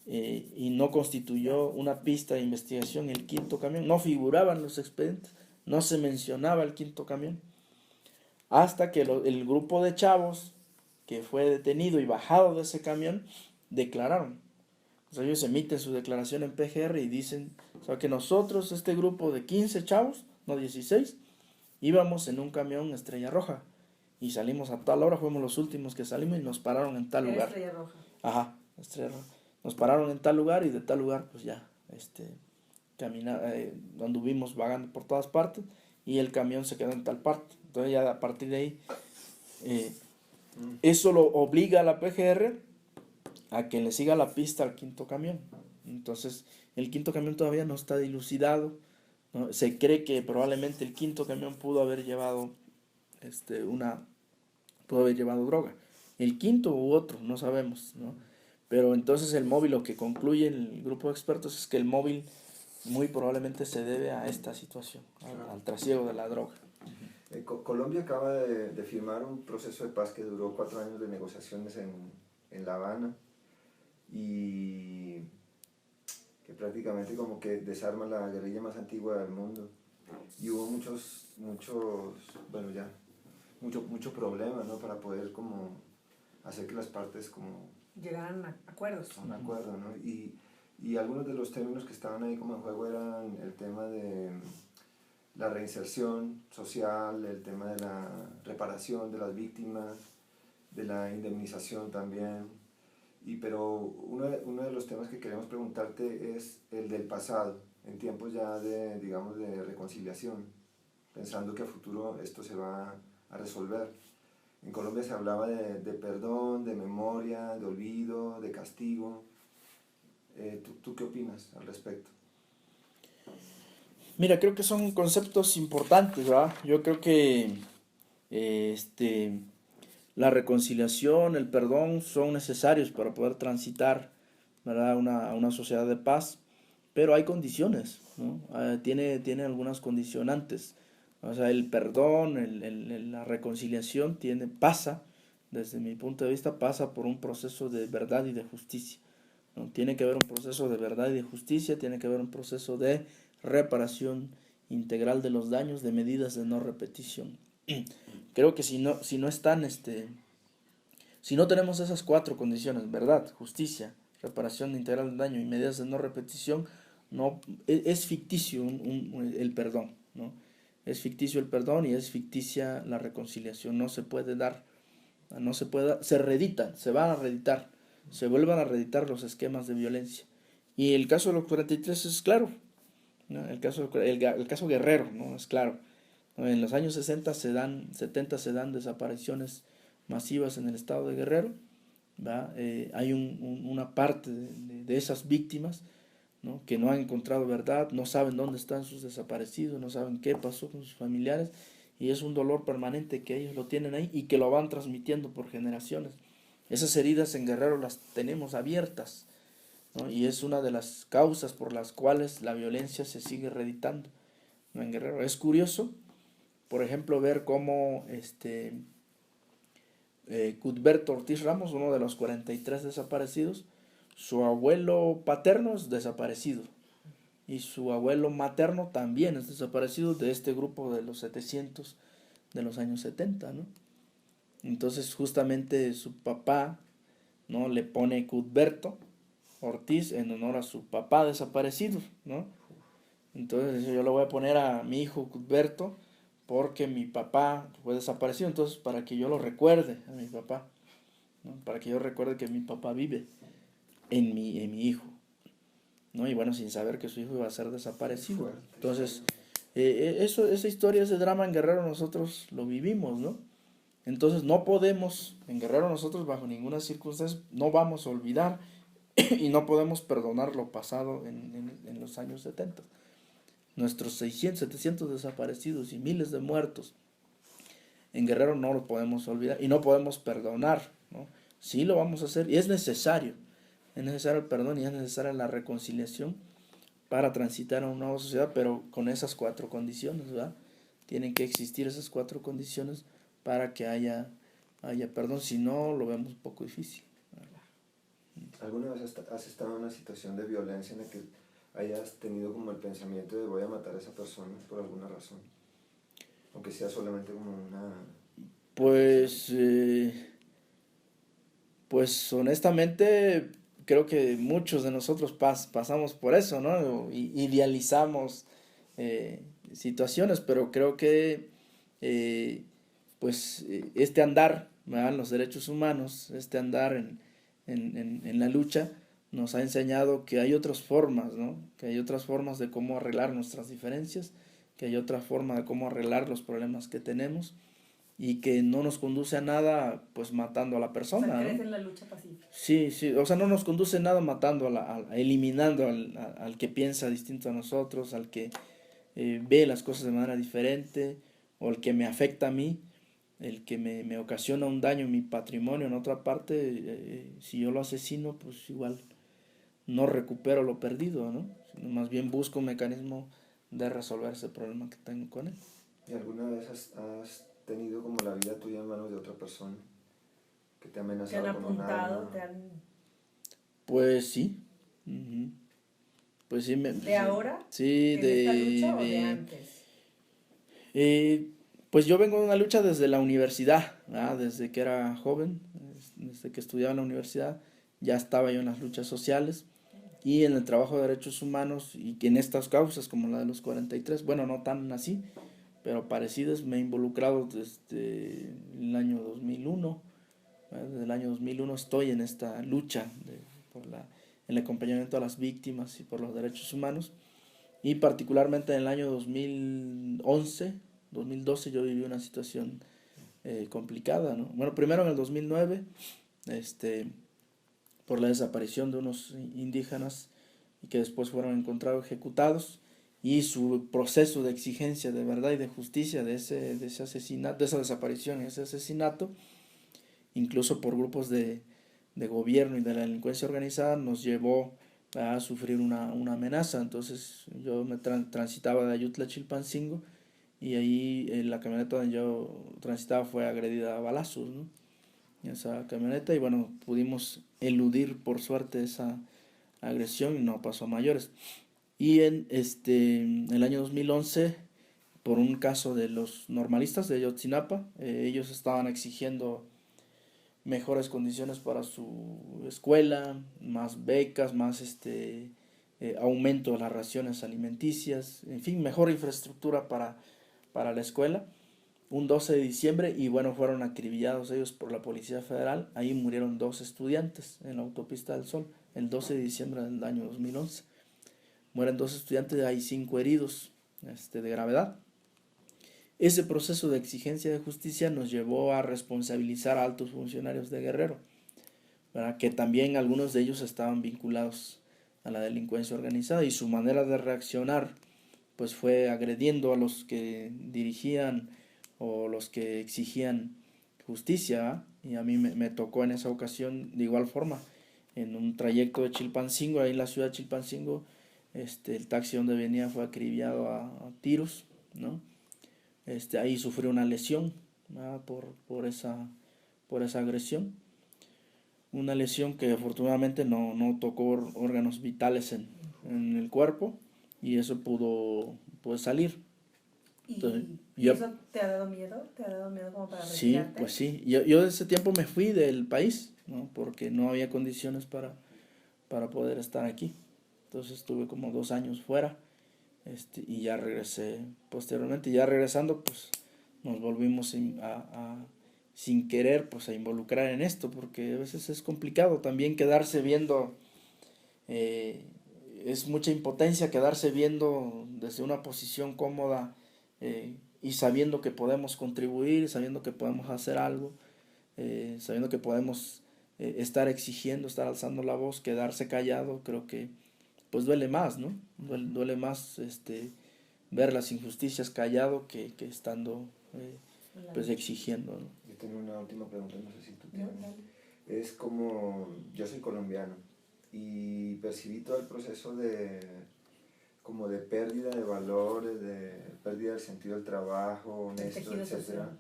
y no constituyó una pista de investigación el quinto camión. No figuraba en los expedientes, no se mencionaba el quinto camión. Hasta que el grupo de chavos que fue detenido y bajado de ese camión declararon. O sea, ellos emiten su declaración en PGR y dicen, o sea, que nosotros, este grupo de 15 chavos, no 16, íbamos en un camión Estrella Roja, y salimos a tal hora, fuimos los últimos que salimos, y nos pararon en tal lugar. Estrella Roja. Ajá, Estrella Roja. Nos pararon en tal lugar, y de tal lugar, pues ya, anduvimos vagando por todas partes y el camión se quedó en tal parte. Entonces ya a partir de ahí, eso lo obliga a la PGR a que le siga la pista al quinto camión. Entonces el quinto camión todavía no está dilucidado, ¿no? Se cree que probablemente el quinto camión pudo haber llevado droga. El quinto u otro, no sabemos, ¿no? Pero entonces el móvil, lo que concluye el grupo de expertos es que el móvil muy probablemente se debe a esta situación, al trasiego de la droga. Colombia acaba de firmar un proceso de paz que duró 4 años de negociaciones en La Habana y que prácticamente como que desarma la guerrilla más antigua del mundo. Y hubo mucho problema, ¿no? Para poder como hacer que las partes como llegaran a acuerdos. A un acuerdo, ¿no? Y algunos de los términos que estaban ahí como en juego eran el tema de la reinserción social, el tema de la reparación de las víctimas, de la indemnización también. Pero uno de los temas que queremos preguntarte es el del pasado, en tiempos ya de reconciliación, pensando que a futuro esto se va a resolver. En Colombia se hablaba de perdón, de memoria, de olvido, de castigo. ¿Tú qué opinas al respecto? Mira, creo que son conceptos importantes, ¿verdad? Yo creo que la reconciliación, el perdón son necesarios para poder transitar, ¿verdad? Una sociedad de paz, pero hay condiciones, ¿no? Tiene algunas condicionantes. O sea, el perdón, la reconciliación pasa, desde mi punto de vista, pasa por un proceso de verdad y de justicia, ¿no? Tiene que haber un proceso de verdad y de justicia, tiene que haber un proceso de reparación integral de los daños, de medidas de no repetición. Creo que si no están, si no tenemos esas 4 condiciones, verdad, justicia, reparación integral del daño y medidas de no repetición, es ficticio el perdón, ¿no? Es ficticio el perdón y es ficticia la reconciliación. No se puede dar, se reeditan, se van a reeditar, se vuelvan a reeditar los esquemas de violencia. Y el caso de los 43 es claro, ¿no? El caso Guerrero, ¿no? Es claro, ¿no? En los años 70 se dan desapariciones masivas en el estado de Guerrero, ¿va? Hay una parte de esas víctimas, ¿no? Que no han encontrado verdad, no saben dónde están sus desaparecidos, no saben qué pasó con sus familiares, y es un dolor permanente que ellos lo tienen ahí y que lo van transmitiendo por generaciones. Esas heridas en Guerrero las tenemos abiertas, ¿no? Y es una de las causas por las cuales la violencia se sigue reeditando, ¿no? En Guerrero. Es curioso, por ejemplo, ver cómo Cuthberto Ortiz Ramos, uno de los 43 desaparecidos, su abuelo paterno es desaparecido y su abuelo materno también es desaparecido de este grupo de los 700 de los años 70, ¿no? Entonces justamente su papá, ¿no? Le pone Cuthberto Ortiz en honor a su papá desaparecido, ¿no? Entonces yo le voy a poner a mi hijo Cuthberto porque mi papá fue desaparecido, entonces para que yo lo recuerde a mi papá, ¿no? Para que yo recuerde que mi papá vive en mi hijo, ¿no? Y bueno, sin saber que su hijo iba a ser desaparecido. Entonces, esa historia, ese drama en Guerrero nosotros lo vivimos, ¿no? Entonces no podemos, en Guerrero nosotros bajo ninguna circunstancia, no vamos a olvidar y no podemos perdonar lo pasado en los años 70. Nuestros 600, 700 desaparecidos y miles de muertos en Guerrero no lo podemos olvidar y no podemos perdonar, ¿no? Sí lo vamos a hacer y es necesario el perdón y es necesaria la reconciliación para transitar a una nueva sociedad, pero con esas 4 condiciones, ¿verdad? Tienen que existir esas 4 condiciones para que haya perdón, si no lo vemos un poco difícil, ¿verdad? ¿Alguna vez has estado en una situación de violencia en la que hayas tenido como el pensamiento de voy a matar a esa persona por alguna razón? Aunque sea solamente como una... Pues honestamente creo que muchos de nosotros pasamos por eso, ¿no? Idealizamos situaciones, pero creo que este andar, ¿verdad? En los derechos humanos, este andar en la lucha, nos ha enseñado que hay otras formas, ¿no? Que hay otras formas de cómo arreglar nuestras diferencias, que hay otra forma de cómo arreglar los problemas que tenemos y que no nos conduce a nada pues matando a la O persona, sea, crees ¿no? en la lucha pacífica. Sí, sí, o sea, no nos conduce a nada matando, eliminando al que piensa distinto a nosotros, al que ve las cosas de manera diferente, o el que me afecta a mí, el que me ocasiona un daño en mi patrimonio en otra parte, si yo lo asesino, pues igual no recupero lo perdido, ¿no? Sino más bien busco un mecanismo de resolver ese problema que tengo con él. ¿Y alguna vez has tenido como la vida tuya en manos de otra persona? Que te ha Te han amenazado con un apuntado, arma. te han... Pues sí. Ujú. Pues sí, ¿De ahora? sí, ¿En esta lucha o de antes? Pues yo vengo de una lucha desde la universidad, ¿verdad? Desde que era joven, desde que estudiaba en la universidad, ya estaba yo en las luchas sociales y en el trabajo de derechos humanos y que en estas causas como la de los 43, bueno, no tan así, pero parecidas, me he involucrado desde el año 2001. Desde el año 2001 estoy en esta lucha por el acompañamiento a las víctimas y por los derechos humanos. Y particularmente en el año 2012 yo viví una situación complicada, ¿no? Bueno, primero en el 2009, por la desaparición de unos indígenas y que después fueron encontrados ejecutados y su proceso de exigencia de verdad y de justicia de ese asesinato, de esa desaparición y ese asesinato, incluso por grupos de gobierno y de la delincuencia organizada, nos llevó a sufrir una amenaza. Entonces yo me transitaba de Ayutla a Chilpancingo y ahí la camioneta donde yo transitaba fue agredida a balazos, ¿no? Esa camioneta y bueno, pudimos eludir por suerte esa agresión y no pasó a mayores. Y en el año 2011, por un caso de los normalistas de Ayotzinapa, ellos estaban exigiendo mejores condiciones para su escuela, más becas, más aumento de las raciones alimenticias, en fin, mejor infraestructura para la escuela. Un 12 de diciembre y bueno, fueron acribillados ellos por la Policía Federal. Ahí murieron 2 estudiantes en la Autopista del Sol, el 12 de diciembre del año 2011. Mueren 2 estudiantes, hay 5 heridos de gravedad. Ese proceso de exigencia de justicia nos llevó a responsabilizar a altos funcionarios de Guerrero, ¿verdad? Que también algunos de ellos estaban vinculados a la delincuencia organizada y su manera de reaccionar pues fue agrediendo a los que dirigían o los que exigían justicia, ¿eh? Y a mí me tocó en esa ocasión de igual forma, en un trayecto de Chilpancingo, ahí en la ciudad de Chilpancingo, el taxi donde venía fue acribillado a tiros, ¿no? Ahí sufrió una lesión, ¿verdad? por esa agresión, una lesión que afortunadamente no tocó órganos vitales en el cuerpo y eso pudo salir. Entonces, ¿Y eso te ha dado miedo? ¿Te ha dado miedo como para sí, retirarte? pues sí. Yo de ese tiempo me fui del país, ¿no? Porque no había condiciones para poder estar aquí. Entonces estuve como 2 años fuera y ya regresé posteriormente. Y ya regresando, pues nos volvimos sin querer pues a involucrar en esto, porque a veces es complicado también quedarse viendo, es mucha impotencia quedarse viendo desde una posición cómoda y sabiendo que podemos contribuir, sabiendo que podemos hacer algo, sabiendo que podemos estar exigiendo, estar alzando la voz, quedarse callado, creo que pues duele más, ¿no? Duele más ver las injusticias callado que estando pues exigiendo, ¿no? Yo tengo una última pregunta, no sé si tú tienes. Es como, yo soy colombiano y percibí todo el proceso como de pérdida de valores, de pérdida del sentido del trabajo, honesto, etcétera,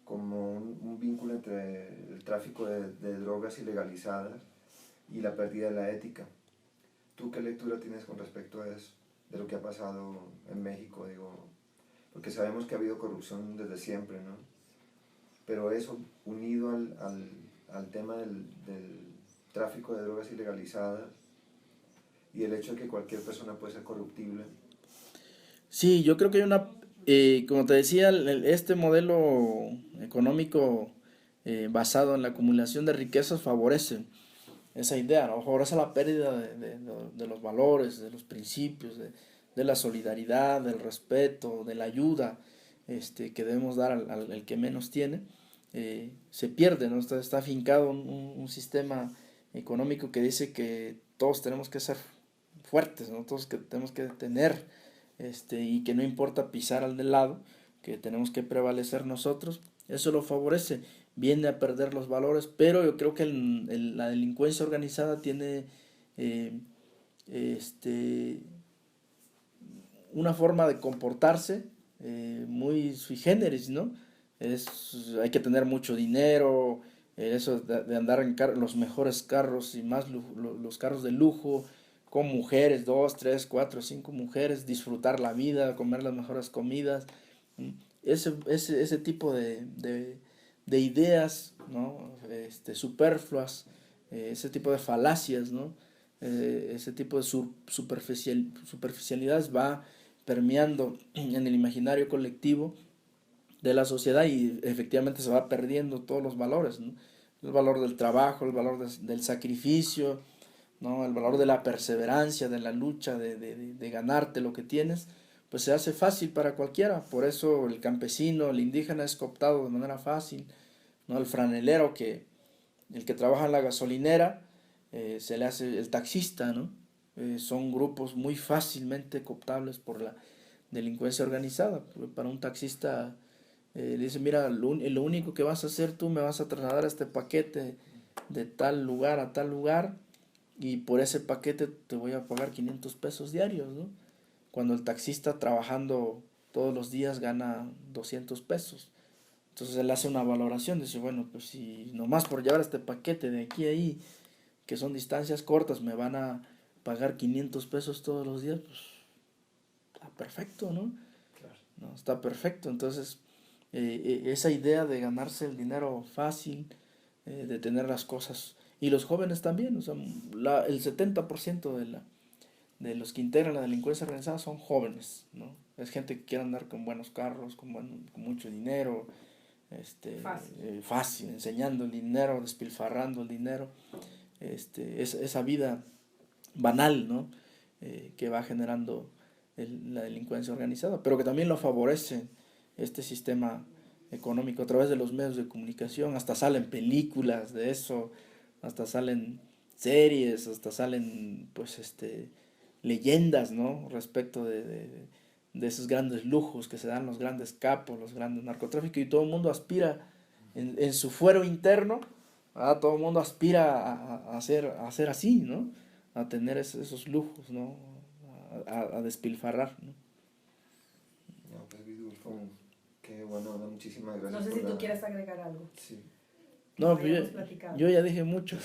como un vínculo entre el tráfico de drogas ilegalizadas y la pérdida de la ética. ¿Tú qué lectura tienes con respecto a eso, de lo que ha pasado en México? Digo, porque sabemos que ha habido corrupción desde siempre, ¿no? Pero eso, unido al tema del tráfico de drogas ilegalizadas y el hecho de que cualquier persona puede ser corruptible. Sí, yo creo que hay una, como te decía, este modelo económico basado en la acumulación de riquezas favorece esa idea, ¿no? Favorece la pérdida de los valores, de los principios, de la solidaridad, del respeto, de la ayuda que debemos dar al que menos tiene. Se pierde, ¿no? Está afincado un sistema económico que dice que todos tenemos que ser fuertes, ¿no? Todos que tenemos que tener, y que no importa pisar al de lado, que tenemos que prevalecer nosotros. Eso lo favorece, viene a perder los valores, pero yo creo que la delincuencia organizada tiene una forma de comportarse muy sui generis, ¿no? Hay que tener mucho dinero, eso de andar en los mejores carros y más los carros de lujo, con mujeres, 2, 3, 4, 5 mujeres, disfrutar la vida, comer las mejores comidas. Ese tipo de ideas, ¿no? Superfluas, ese tipo de falacias, ¿no? Ese tipo de superficialidades va permeando en el imaginario colectivo de la sociedad y efectivamente se va perdiendo todos los valores, ¿no? El valor del trabajo, el valor del sacrificio, ¿no? El valor de la perseverancia, de la lucha, de ganarte lo que tienes, pues se hace fácil para cualquiera. Por eso el campesino, el indígena es cooptado de manera fácil, ¿no? El franelero, el que trabaja en la gasolinera, se le hace el taxista, ¿no? Son grupos muy fácilmente cooptables por la delincuencia organizada. Para un taxista le dice, mira, lo único que vas a hacer tú, me vas a trasladar este paquete de tal lugar a tal lugar, y por ese paquete te voy a pagar 500 pesos diarios, ¿no? Cuando el taxista trabajando todos los días gana 200 pesos. Entonces él hace una valoración, dice, bueno, pues si nomás por llevar este paquete de aquí a ahí, que son distancias cortas, me van a pagar 500 pesos todos los días, pues está perfecto, ¿no? Claro. ¿No? Está perfecto. Entonces, esa idea de ganarse el dinero fácil, de tener las cosas, y los jóvenes también, o sea, el 70% de los que integran la delincuencia organizada son jóvenes, ¿no? Es gente que quiere andar con buenos carros, con mucho dinero, fácil, enseñando el dinero, despilfarrando el dinero, esa vida banal, ¿no? Que va generando la delincuencia organizada, pero que también lo favorece este sistema económico a través de los medios de comunicación. Hasta salen películas de eso, hasta salen series, hasta salen pues leyendas, ¿no? Respecto de esos grandes lujos que se dan los grandes capos, los grandes narcotráficos, y todo el mundo aspira en su fuero interno, todo el mundo aspira a ser así, ¿no? A tener esos lujos, ¿no? A despilfarrar, ¿no? No, pues Vidulfo, qué bueno, no, muchísimas gracias. No sé si tú quieres agregar algo. Sí. No, pues yo ya dije mucho.